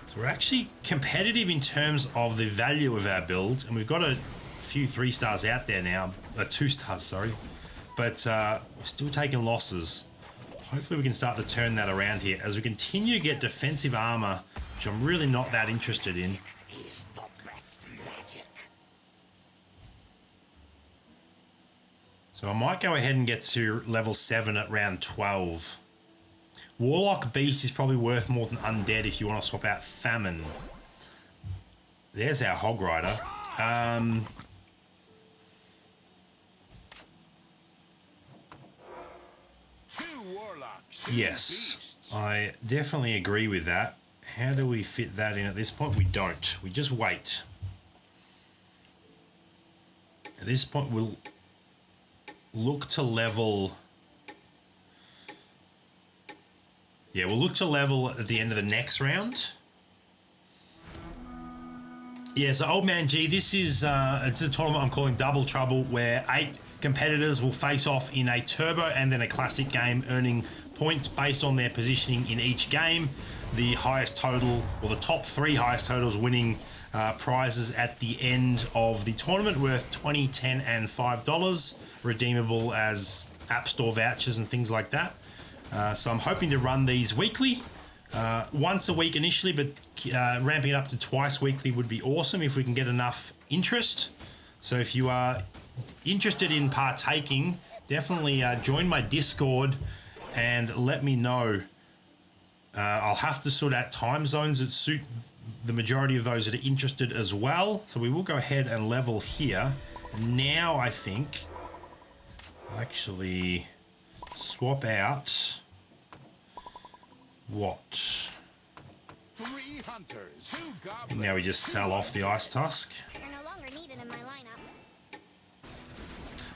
So we're actually competitive in terms of the value of our builds, and we've got a few 3-stars out there now. 2-stars, sorry. But we're still taking losses. Hopefully we can start to turn that around here as we continue to get defensive armor, which I'm really not that interested in. So I might go ahead and get to level 7 at round 12. Warlock Beast is probably worth more than Undead if you want to swap out Famine. There's our Hog Rider. Yes, I definitely agree with that. How do we fit that in at this point? We don't. We just wait. At this point, we'll look to level. Yeah, we'll look to level at the end of the next round. Yeah, so Old Man G, this is it's a tournament I'm calling Double Trouble, where 8 competitors will face off in a turbo and then a classic game, earning points based on their positioning in each game. The highest total, or the top 3 highest totals, winning prizes at the end of the tournament worth $20, $10, and $5, redeemable as App Store vouchers and things like that. So I'm hoping to run these weekly. Once a week initially, but ramping it up to twice weekly would be awesome if we can get enough interest. So if you are interested in partaking, definitely join my Discord and let me know. I'll have to sort out time zones that suit the majority of those that are interested as well. So we will go ahead and level here. And now I think I'll actually swap out what? 3 hunters. Who got And now we just sell off the ice tusk. They're no longer needed in my lineup.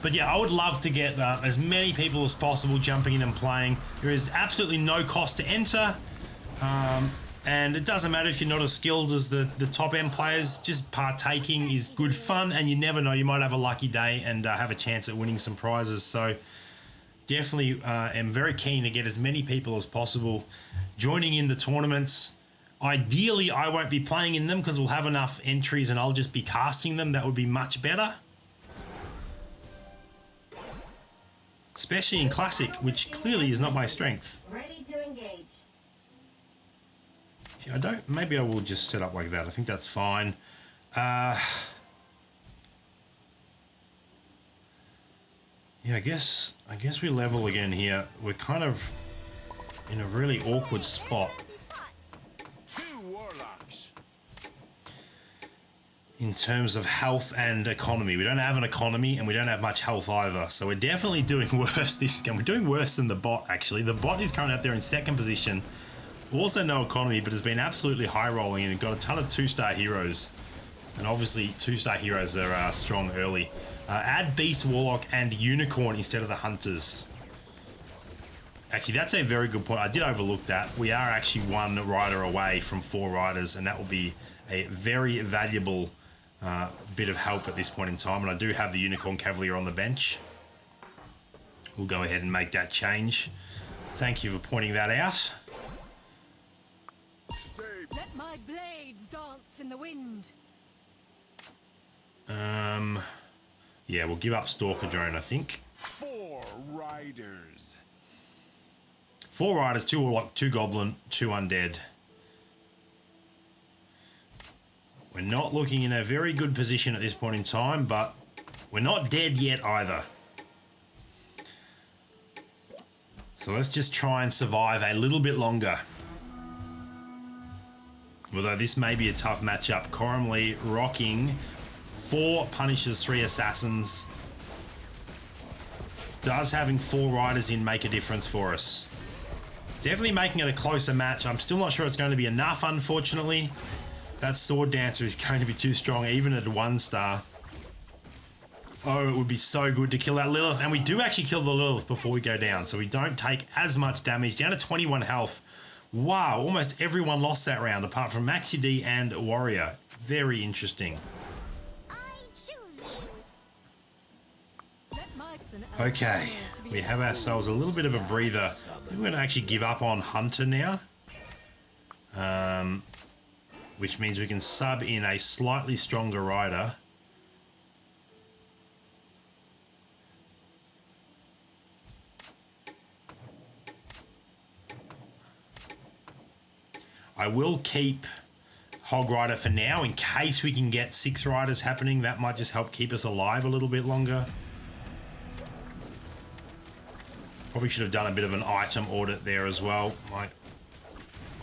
But yeah, I would love to get as many people as possible jumping in and playing. There is absolutely no cost to enter. And it doesn't matter if you're not as skilled as the top end players. Just partaking is good fun, and you never know, you might have a lucky day and have a chance at winning some prizes. So definitely am very keen to get as many people as possible joining in the tournaments. Ideally, I won't be playing in them because we'll have enough entries and I'll just be casting them. That would be much better. Especially in Classic, which clearly is not my strength. Ready to engage. I don't. Maybe I will just set up like that. I think that's fine. Yeah, I guess we level again here. We're kind of in a really awkward spot 2 warlocks? in terms of health and economy. We don't have an economy and we don't have much health either. So we're definitely doing worse this game. We're doing worse than the bot, actually. The bot is currently out there in 2nd position. Also no economy, but has been absolutely high rolling and got a ton of 2-star heroes. And obviously 2-star heroes are strong early. Add Beast, Warlock, and Unicorn instead of the Hunters. Actually, that's a very good point. I did overlook that. We are actually 1 rider away from 4 riders, and that will be a very valuable bit of help at this point in time. And I do have the Unicorn Cavalier on the bench. We'll go ahead and make that change. Thank you for pointing that out. Let my blades dance in the wind. Yeah, we'll give up Stalker Drone, I think. 4 riders. 4 riders, 2 Warlock, 2 Goblin, 2 Undead. We're not looking in a very good position at this point in time, but we're not dead yet either. So let's just try and survive a little bit longer. Although this may be a tough matchup. Corumly rocking 4 Punishers, 3 Assassins. Does having 4 riders in make a difference for us? It's definitely making it a closer match. I'm still not sure it's going to be enough, unfortunately. That Sword Dancer is going to be too strong, even at 1 star. Oh, it would be so good to kill that Lilith. And we do actually kill the Lilith before we go down, so we don't take as much damage. Down to 21 health. Wow, almost everyone lost that round, apart from Maxi D and Warrior. Very interesting. I choose you. Okay, we have ourselves a little bit of a breather. I think we're going to actually give up on Hunter now. Which means we can sub in a slightly stronger rider. I will keep Hog Rider for now in case we can get 6 riders happening. That might just help keep us alive a little bit longer. Probably should have done a bit of an item audit there as well. My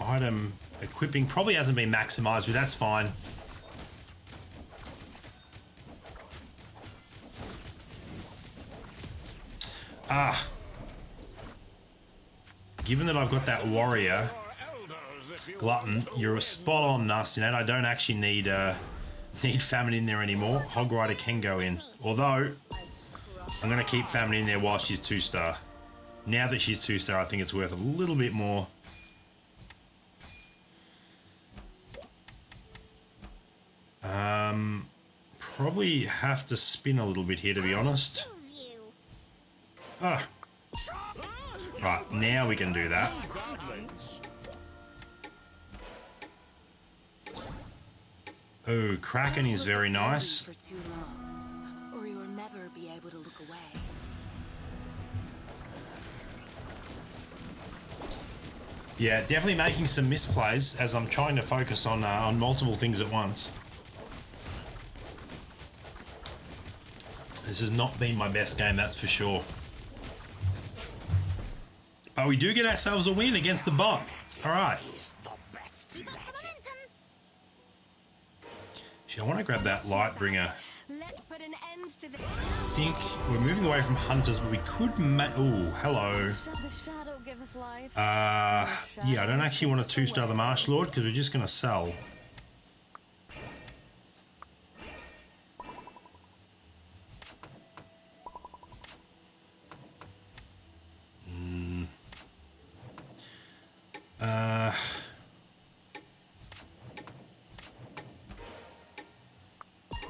item equipping probably hasn't been maximized, but that's fine. Given that I've got that Warrior Glutton, you're spot on, Nastinate. I don't actually need Famine in there anymore. Hog Rider can go in. Although, I'm going to keep famine in there while she's 2-star. Now that she's 2-star, I think it's worth a little bit more. Probably have to spin a little bit here, to be honest. Ah. Right, now we can do that. Oh, Kraken is very nice. For too long, or you will never be able to look away. Yeah, definitely making some misplays as I'm trying to focus on multiple things at once. This has not been my best game, that's for sure. But we do get ourselves a win against the bot. All right. I want to grab that Lightbringer. Let's put an end to the. I think we're moving away from hunters, but we could oh, hello. The shadow gives life. Yeah, I don't actually want to 2-star the Marsh Lord because we're just going to sell.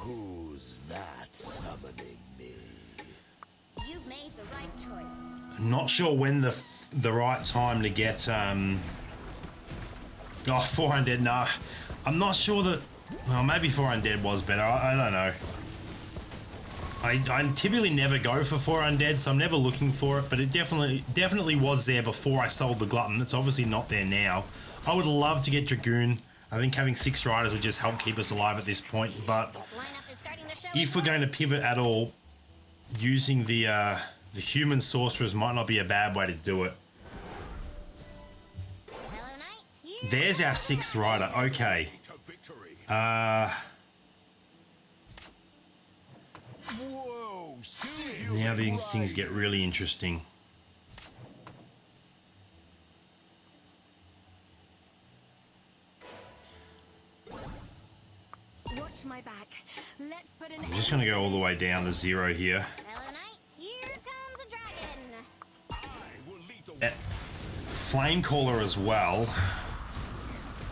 Who's that summoning me? You've made the right choice. Not sure when the right time to get 4 Undead. No, I'm not sure that. Well, maybe 4 Undead was better. I don't know. I typically never go for 4 Undead, so I'm never looking for it. But it definitely was there before I sold the Glutton. It's obviously not there now. I would love to get Dragoon. I think having 6 riders would just help keep us alive at this point. But if we're going to pivot at all, using the human sorcerers might not be a bad way to do it. There's our 6th rider. Okay. Now things get really interesting. Watch my back. Let's put an I'm just going to go all the way down to 0 here. Flamecaller as well.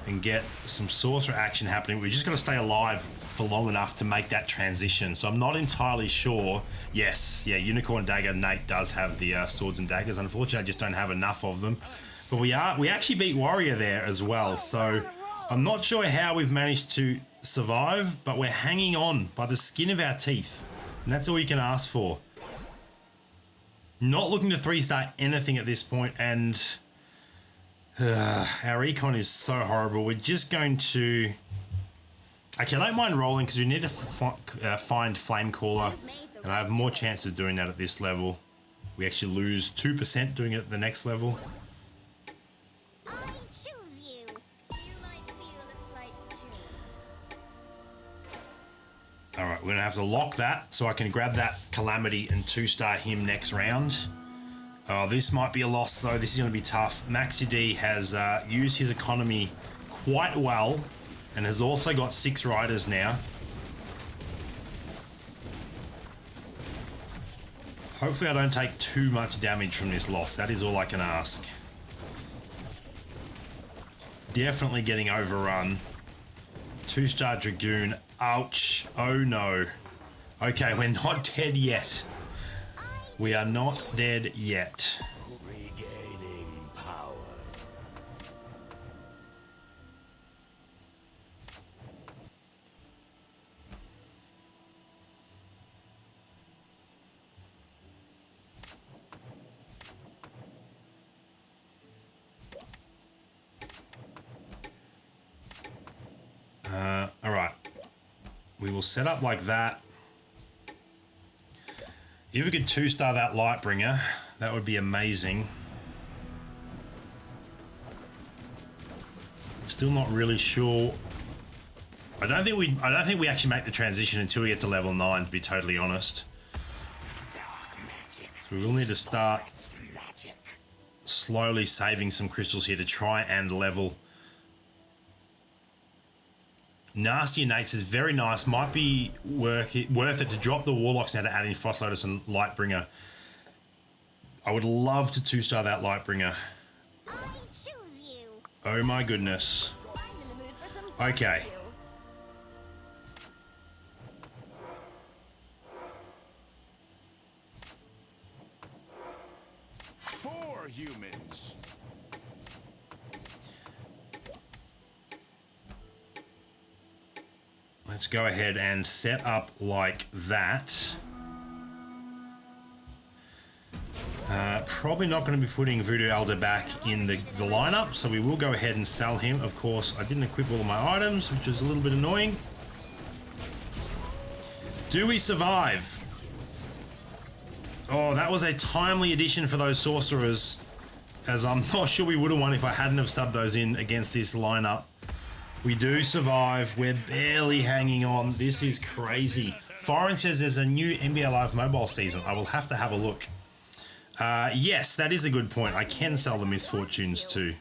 And get some sorcerer action happening. We're just going to stay alive for long enough to make that transition. So I'm not entirely sure. Yes, yeah, Unicorn Dagger. Nate does have the swords and daggers. Unfortunately, I just don't have enough of them. But we actually beat Warrior there as well. So I'm not sure how we've managed to survive, but we're hanging on by the skin of our teeth. And that's all you can ask for. Not looking to 3-star anything at this point, and our econ is so horrible. We're just going to... Actually, I don't mind rolling because we need to find Flamecaller, and I have more chance of doing that at this level. We actually lose 2% doing it at the next level. I choose you. You might feel a slight chill. Alright, we're going to have to lock that so I can grab that Calamity and 2-star him next round. Oh, this might be a loss though. This is going to be tough. Maxi D has used his economy quite well and has also got 6 riders now. Hopefully I don't take too much damage from this loss. That is all I can ask. Definitely getting overrun. 2-star Dragoon. Ouch. Oh no. Okay, we're not dead yet. We are not dead yet. Regaining power. All right. We will set up like that. If we could 2-star that Lightbringer, that would be amazing. Still not really sure. I don't think we actually make the transition until we get to level 9, to be totally honest. So we will need to start slowly saving some crystals here to try and level. Nasty Nate says, very nice. Might be worth it to drop the Warlocks now to add in Frost Lotus and Lightbringer. I would love to 2-star that Lightbringer. I choose you. Oh my goodness. I'm in the mood for some Okay. barbecue. For humans. Let's go ahead and set up like that. Probably not going to be putting Voodoo Elder back in the lineup, so we will go ahead and sell him. Of course, I didn't equip all of my items, which was a little bit annoying. Do we survive? Oh, that was a timely addition for those sorcerers, as I'm not sure we would have won if I hadn't have subbed those in against this lineup. We do survive. We're barely hanging on. This is crazy. Foreign says there's a new NBA Live mobile season. I will have to have a look. Yes, that is a good point. I can sell the Misfortunes too.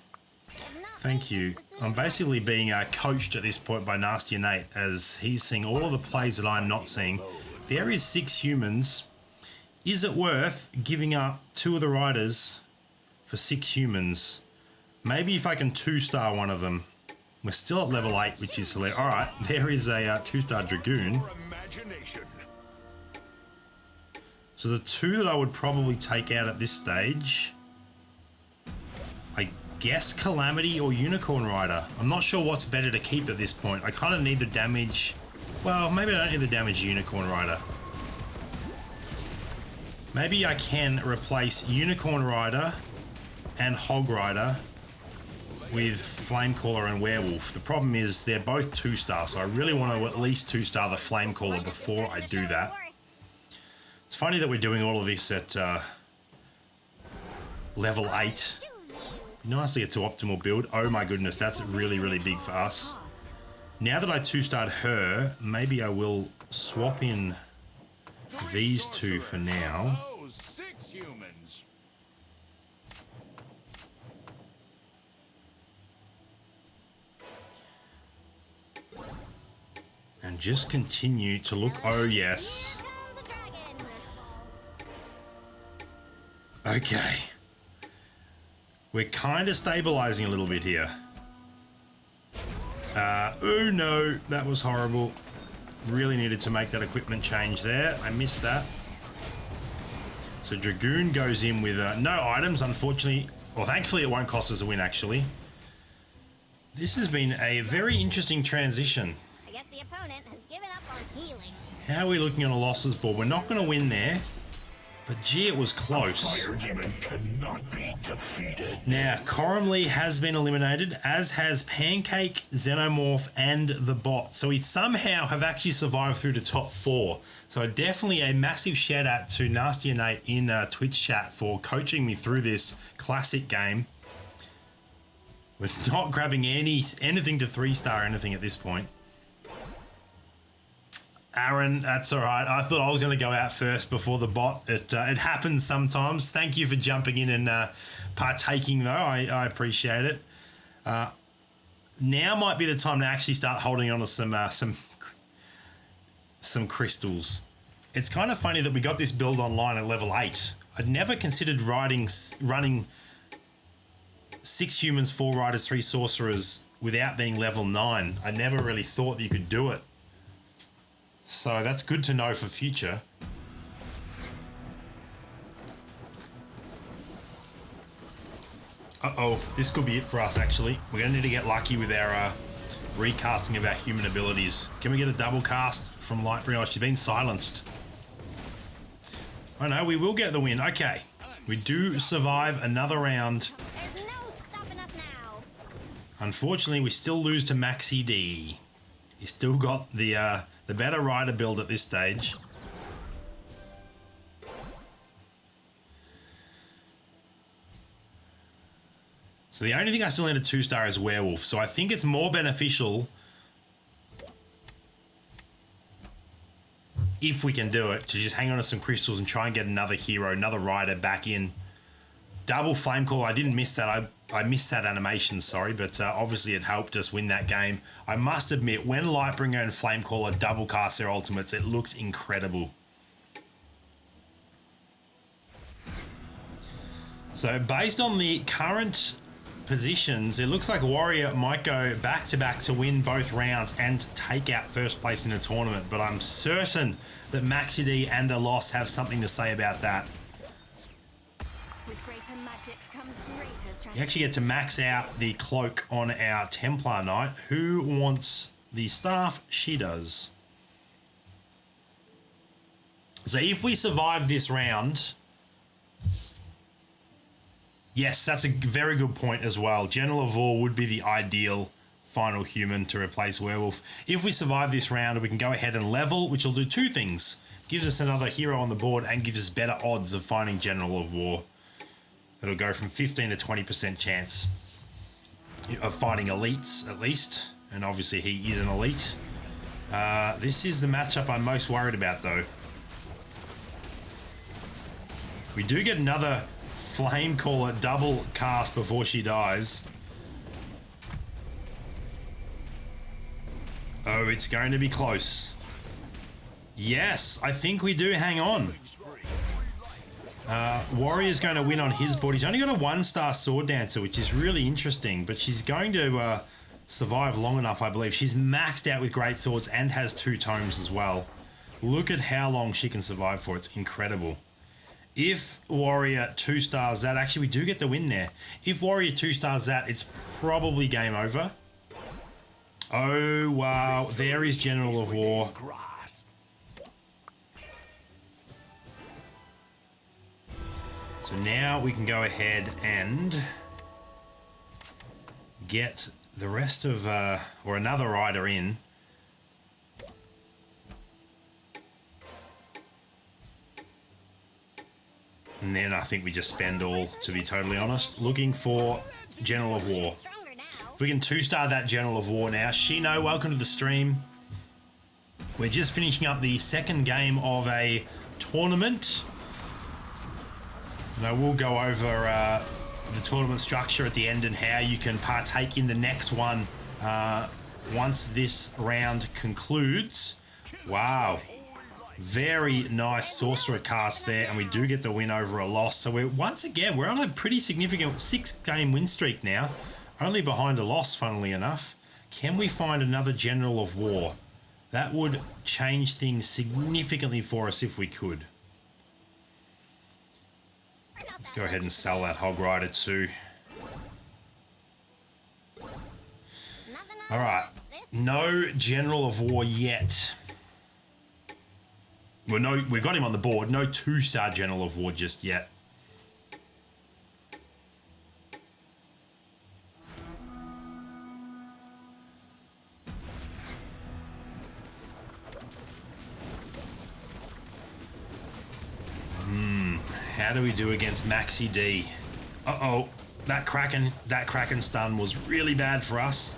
Thank you. I'm basically being coached at this point by Nasty Nate, as he's seeing all of the plays that I'm not seeing. There is 6 humans. Is it worth giving up 2 of the riders for 6 humans? Maybe if I can 2-star one of them. We're still at level 8, which is hilarious. All right, there is a 2-star Dragoon. For imagination. So the 2 that I would probably take out at this stage, I guess Calamity or Unicorn Rider. I'm not sure what's better to keep at this point. I kind of need the damage. Well, maybe I don't need the damage Unicorn Rider. Maybe I can replace Unicorn Rider and Hog Rider with Flamecaller and Werewolf. The problem is they're both 2-star, so I really want to at least 2-star the Flamecaller before I do that. It's funny that we're doing all of this at level 8. Be nice to get to optimal build. Oh my goodness, that's really, really big for us. Now that I 2-starred her, maybe I will swap in these 2 for now. Oh, 6 humans. And just continue to look. Oh yes. Okay. We're kind of stabilizing a little bit here. Oh no, that was horrible. Really needed to make that equipment change there. I missed that. So Dragoon goes in with no items, unfortunately. Well, thankfully it won't cost us a win, actually. This has been a very interesting transition. I guess the opponent has given up on healing. How are we looking on a losses board? We're not going to win there. But gee, it was close. Fire demon cannot be defeated. Now, Corumlee has been eliminated, as has Pancake, Xenomorph, and the bot. So we somehow have actually survived through the top 4. So definitely a massive shout out to Nasty and Nate in Twitch chat for coaching me through this classic game. We're not grabbing anything to 3-star or anything at this point. Aaron, that's all right. I thought I was going to go out first before the bot. It happens sometimes. Thank you for jumping in and partaking, though. I appreciate it. Now might be the time to actually start holding on to some crystals. It's kind of funny that we got this build online at level 8. I'd never considered running 6 humans, 4 riders, 3 sorcerers without being level 9. I never really thought that you could do it. So that's good to know for future. Uh-oh, this could be it for us, actually. We're going to need to get lucky with our recasting of our human abilities. Can we get a double cast from Lightbringer? Oh, she's been silenced. Oh no, we will get the win. Okay, we do survive another round. There's no stopping us now. Unfortunately, we still lose to Maxi D. He's still got the better rider build at this stage. So the only thing I still need a 2-star is Werewolf. So I think it's more beneficial if we can do it to just hang on to some crystals and try and get another hero, another rider back in. Double Flamecaller, I didn't miss that. I I missed that animation, sorry, but obviously it helped us win that game. I must admit, when Lightbringer and Flamecaller double cast their ultimates, it looks incredible. So based on the current positions, it looks like Warrior might go back-to-back to win both rounds and take out first place in the tournament, but I'm certain that Maxi D and a loss have something to say about that. With greater magic comes greater strategy. You actually get to max out the cloak on our Templar Knight. Who wants the staff? She does. So if we survive this round... Yes, that's a very good point as well. General of War would be the ideal final human to replace Werewolf. If we survive this round, we can go ahead and level, which will do two things. Gives us another hero on the board and gives us better odds of finding General of War. It'll go from 15 to 20% chance of finding elites, at least. And obviously he is an elite. This is the matchup I'm most worried about, though. We do get another Flamecaller double cast before she dies. Oh, it's going to be close. Yes, I think we do hang on. Warrior's going to win on his board. He's only got a 1-star Sword Dancer, which is really interesting, but she's going to survive long enough, I believe. She's maxed out with great swords and has 2 tomes as well. Look at how long she can survive for. It's incredible. If Warrior 2-stars that, actually we do get the win there. If Warrior 2-stars that, it's probably game over. Oh, wow. There is General of War. So now we can go ahead and get the rest of, or another rider in. And then I think we just spend all, to be totally honest, looking for General of War. If we can 2-star that General of War now. Shino, welcome to the stream. We're just finishing up the second game of a tournament. And I will go over the tournament structure at the end and how you can partake in the next one once this round concludes. Wow. Very nice sorcerer cast there, and we do get the win over a loss. So we're we're on a pretty significant 6-game win streak now, only behind a loss, funnily enough. Can we find another General of War? That would change things significantly for us if we could. Let's go ahead and sell that Hog Rider too. All right, no General of War yet. Well, no, we've got him on the board. No 2-star General of War just yet. How do we do against Maxi D? Uh-oh, that Kraken stun was really bad for us.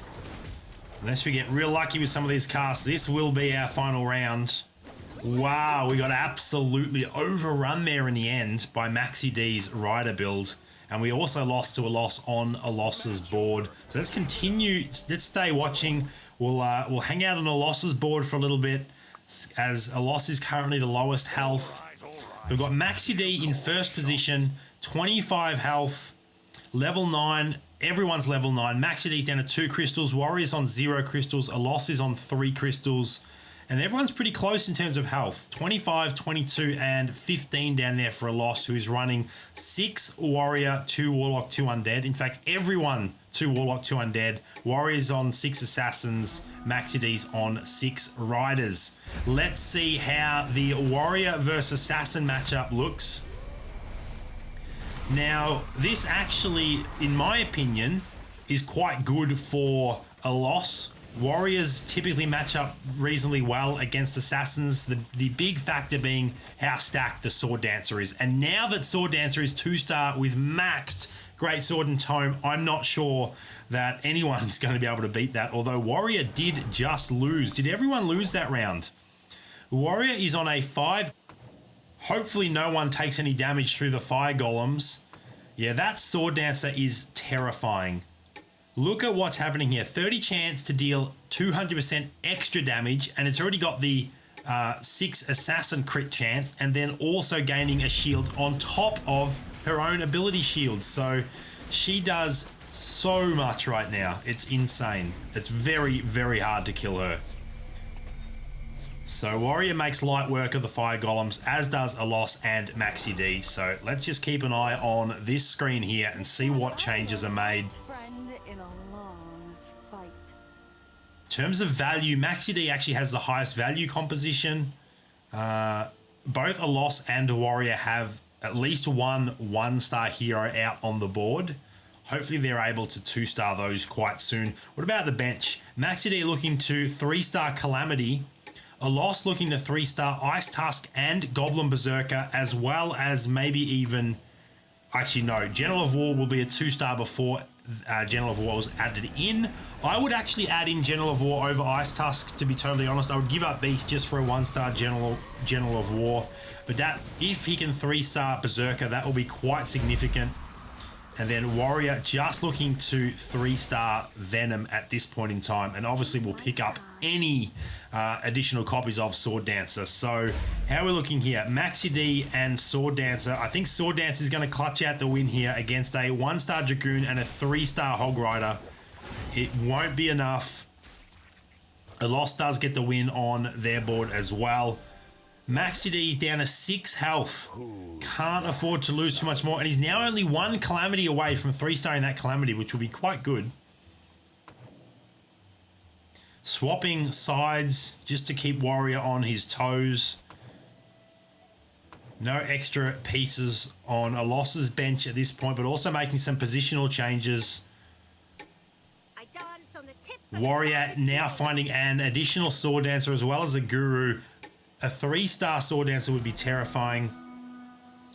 Unless we get real lucky with some of these casts, this will be our final round. Wow, we got absolutely overrun there in the end by Maxi D's rider build. And we also lost to a loss on a losses board. So let's continue, let's stay watching. We'll hang out on a losses board for a little bit, as a loss is currently the lowest health. We've got Maxi D in first position, 25 health, level 9. Everyone's level 9. Maxi D's down to 2 crystals. Warrior's on 0 crystals. A loss is on 3 crystals. And everyone's pretty close in terms of health. 25, 22, and 15 down there for a loss, who is running 6 Warrior, 2 Warlock, 2 Undead. In fact, everyone 2 Warlock, 2 Undead. Warriors on 6 Assassins. Maxi D's on 6 Riders. Let's see how the Warrior versus Assassin matchup looks. Now, this actually, in my opinion, is quite good for a loss. Warriors typically match up reasonably well against Assassins, the big factor being how stacked the Sword Dancer is. And now that Sword Dancer is 2-star with maxed Great Sword and Tome, I'm not sure that anyone's going to be able to beat that, although Warrior did just lose. Did everyone lose that round? Warrior is on a 5. Hopefully no one takes any damage through the Fire Golems. Yeah, that Sword Dancer is terrifying. Look at what's happening here. 30 chance to deal 200% extra damage, and it's already got the 6 assassin crit chance, and then also gaining a shield on top of her own ability shield. So she does so much right now. It's insane. It's very, very hard to kill her. So Warrior makes light work of the fire golems, as does Alos and Maxi D. So let's just keep an eye on this screen here and see what changes are made. Friend in a long fight. In terms of value, Maxi D actually has the highest value composition. Both Alos and Warrior have at least one star hero out on the board. Hopefully they're able to 2-star those quite soon. What about the bench? Maxi D looking to 3-star Calamity. Alos looking to 3-star Ice Tusk and Goblin Berserker, as well as maybe even... Actually, no. General of War will be a 2-star before General of War was added in. I would actually add in General of War over Ice Tusk, to be totally honest. I would give up Beast just for a 1-star General of War. But that, if he can 3-star Berserker, that will be quite significant. And then Warrior just looking to 3-star Venom at this point in time. And obviously we'll pick up any additional copies of Sword Dancer. So how are we looking here? Maxi D and Sword Dancer. I think Sword Dancer is going to clutch out the win here against a 1-star Dragoon and a 3-star Hog Rider. It won't be enough. Alos does get the win on their board as well. Maxi D down to 6 health. Can't afford to lose too much more. And he's now only 1 Calamity away from 3-starring that Calamity, which will be quite good. Swapping sides just to keep Warrior on his toes. No extra pieces on Alos's bench at this point, but also making some positional changes. Warrior now finding an additional Sword Dancer as well as a Guru. A 3-star Sword Dancer would be terrifying.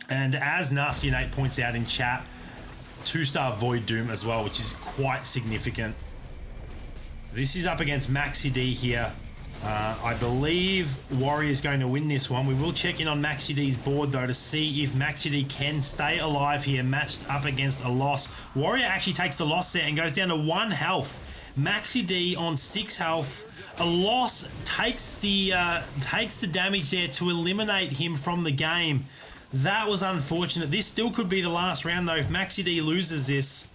And as Nasty Nate points out in chat, 2-star Void Doom as well, which is quite significant. This is up against Maxi D here. I believe Warrior's going to win this one. We will check in on Maxi D's board though to see if Maxi D can stay alive here, matched up against a loss. Warrior actually takes the loss there and goes down to 1 health. Maxi D on 6 health. A loss takes the damage there to eliminate him from the game. That was unfortunate. This still could be the last round though if Maxi D loses this.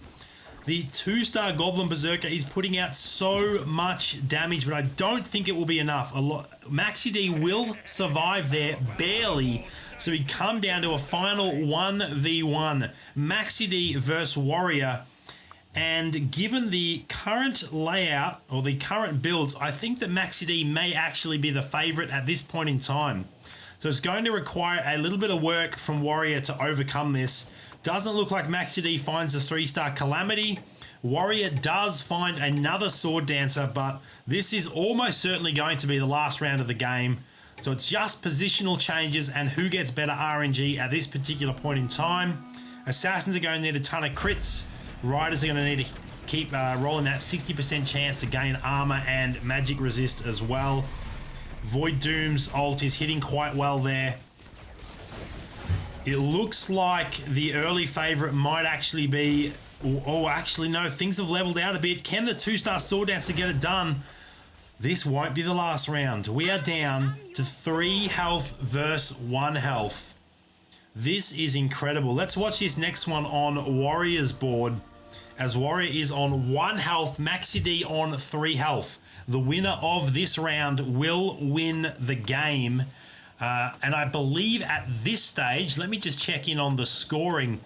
The 2-star Goblin Berserker is putting out so much damage, but I don't think it will be enough. Maxi D will survive there, barely. So we come down to a final 1v1. Maxi D versus Warrior. And given the current layout, or the current builds, I think that Maxi D may actually be the favourite at this point in time. So it's going to require a little bit of work from Warrior to overcome this. Doesn't look like Maxi D finds a 3-star Calamity. Warrior does find another Sword Dancer, but this is almost certainly going to be the last round of the game. So it's just positional changes and who gets better RNG at this particular point in time. Assassins are going to need a ton of crits. Riders are going to need to keep rolling that 60% chance to gain armor and magic resist as well. Void Doom's ult is hitting quite well there. It looks like the early favorite might actually be... Oh, actually, no. Things have leveled out a bit. Can the 2-star Sword Dancer get it done? This won't be the last round. We are down to 3 health versus 1 health. This is incredible. Let's watch this next one on Warrior's board. As Warrior is on 1 health, Maxi D on 3 health. The winner of this round will win the game. And I believe at this stage, let me just check in on the scoring.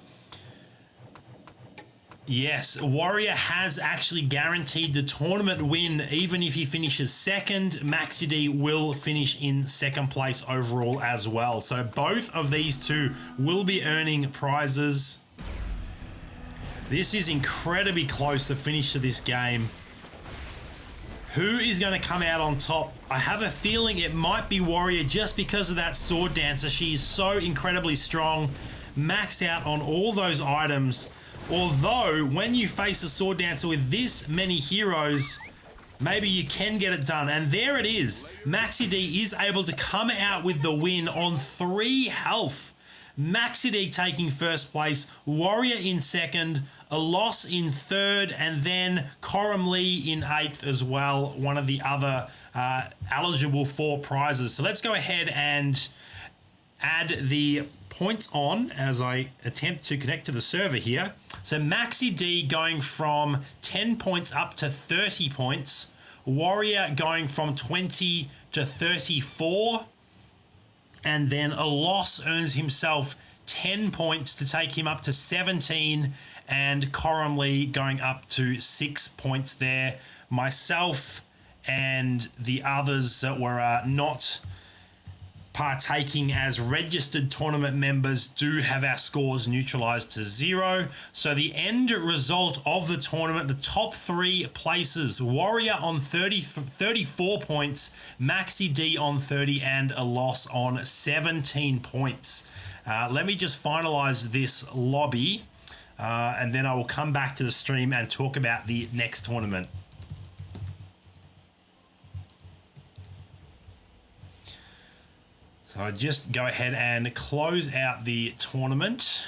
Yes, Warrior has actually guaranteed the tournament win. Even if he finishes second, Maxi D will finish in second place overall as well. So both of these two will be earning prizes. This is incredibly close, the finish to this game. Who is going to come out on top? I have a feeling it might be Warrior just because of that Sword Dancer. She is so incredibly strong, maxed out on all those items. Although, when you face a Sword Dancer with this many heroes, maybe you can get it done. And there it is. Maxi D is able to come out with the win on 3 health. Maxi D taking first place, Warrior in second, a loss in third, and then Coram Lee in eighth as well, one of the other eligible for prizes. So let's go ahead and add the points on as I attempt to connect to the server here. So Maxi D going from 10 points up to 30 points, Warrior going from 20 to 34, and then a loss earns himself 10 points to take him up to 17, and Coram Lee going up to 6 points there. Myself and the others that were not partaking as registered tournament members do have our scores neutralized to 0. So the end result of the tournament, the top 3 places, Warrior on 34 points, Maxi D on 30, and a loss on 17 points. Let me just finalize this lobby and then I will come back to the stream and talk about the next tournament. So I just go ahead and close out the tournament.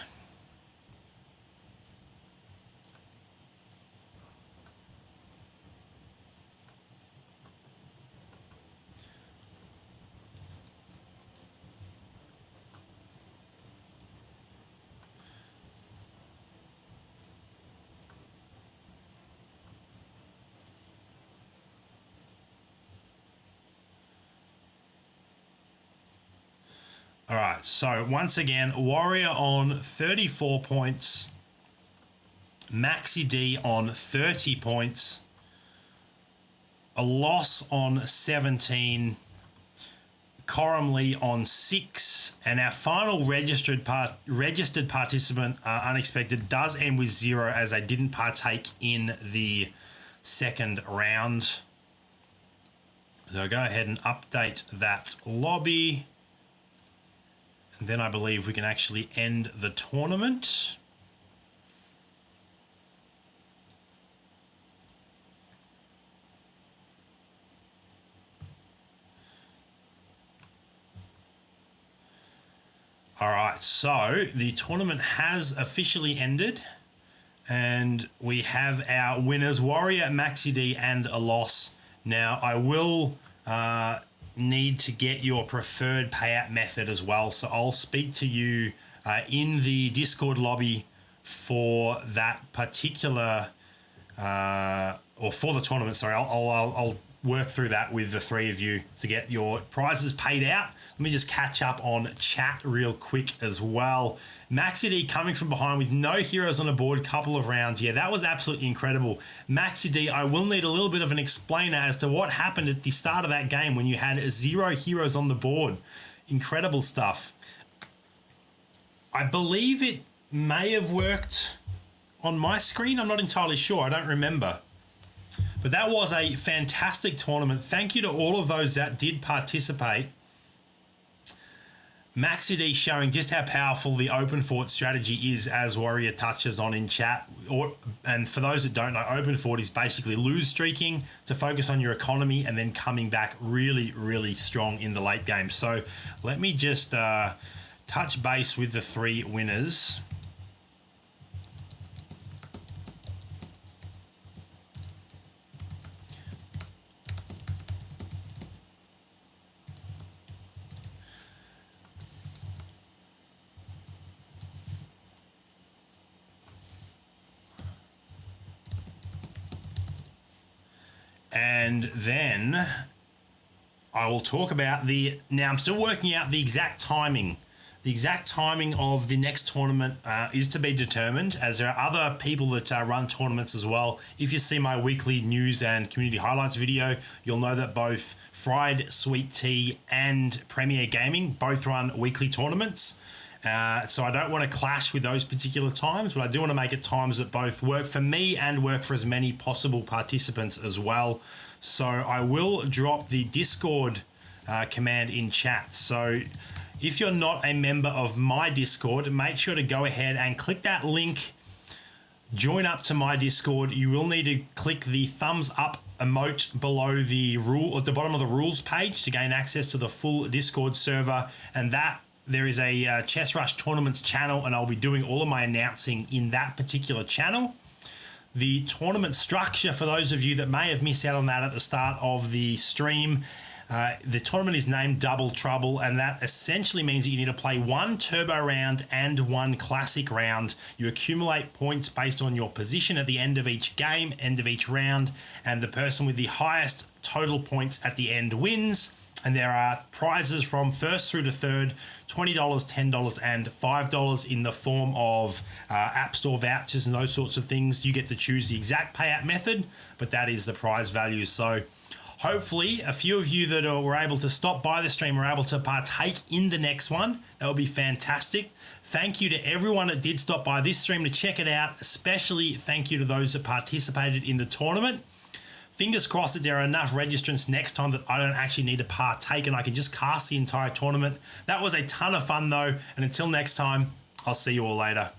All right, so once again, Warrior on 34 points, Maxi D on 30 points, a loss on 17, Coram Lee on 6, and our final registered participant, Unexpected, does end with 0 as they didn't partake in the second round. So I'll go ahead and update that lobby. And then I believe we can actually end the tournament. All right, so the tournament has officially ended, and we have our winners, Warrior, Maxi D, and a loss. Now, I will need to get your preferred payout method as well, so I'll speak to you in the Discord lobby for that particular or for the tournament. Sorry, I'll work through that with the 3 of you to get your prizes paid out. Let me just catch up on chat real quick as well. Maxi D coming from behind with no heroes on the board, couple of rounds. Yeah, that was absolutely incredible. Maxi D, I will need a little bit of an explainer as to what happened at the start of that game when you had 0 heroes on the board. Incredible stuff. I believe it may have worked on my screen. I'm not entirely sure. I don't remember. But that was a fantastic tournament. Thank you to all of those that did participate. Maxi D showing just how powerful the open fort strategy is, as Warrior touches on in chat. And for those that don't know, open fort is basically lose streaking to focus on your economy and then coming back really, really strong in the late game. So let me just touch base with the 3 winners. And then I will talk about now I'm still working out the exact timing. The exact timing of the next tournament is to be determined, as there are other people that run tournaments as well. If you see my weekly news and community highlights video, you'll know that both Fried Sweet Tea and Premier Gaming both run weekly tournaments. So I don't want to clash with those particular times, but I do want to make it times that both work for me and work for as many possible participants as well. So I will drop the Discord command in chat. So if you're not a member of my Discord, make sure to go ahead and click that link, join up to my Discord. You will need to click the thumbs up emote below the at the bottom of the rules page to gain access to the full Discord server, and that there is a Chess Rush Tournaments channel, and I'll be doing all of my announcing in that particular channel. The tournament structure, for those of you that may have missed out on that at the start of the stream, the tournament is named Double Trouble, and that essentially means that you need to play one turbo round and one classic round. You accumulate points based on your position at the end of each game, end of each round, and the person with the highest total points at the end wins. And there are prizes from first through to third, $20, $10, and $5 in the form of App Store vouchers and those sorts of things. You get to choose the exact payout method, but that is the prize value. So hopefully a few of you that were able to stop by the stream were able to partake in the next one. That would be fantastic. Thank you to everyone that did stop by this stream to check it out. Especially thank you to those that participated in the tournament. Fingers crossed that there are enough registrants next time that I don't actually need to partake and I can just cast the entire tournament. That was a ton of fun though, and until next time, I'll see you all later.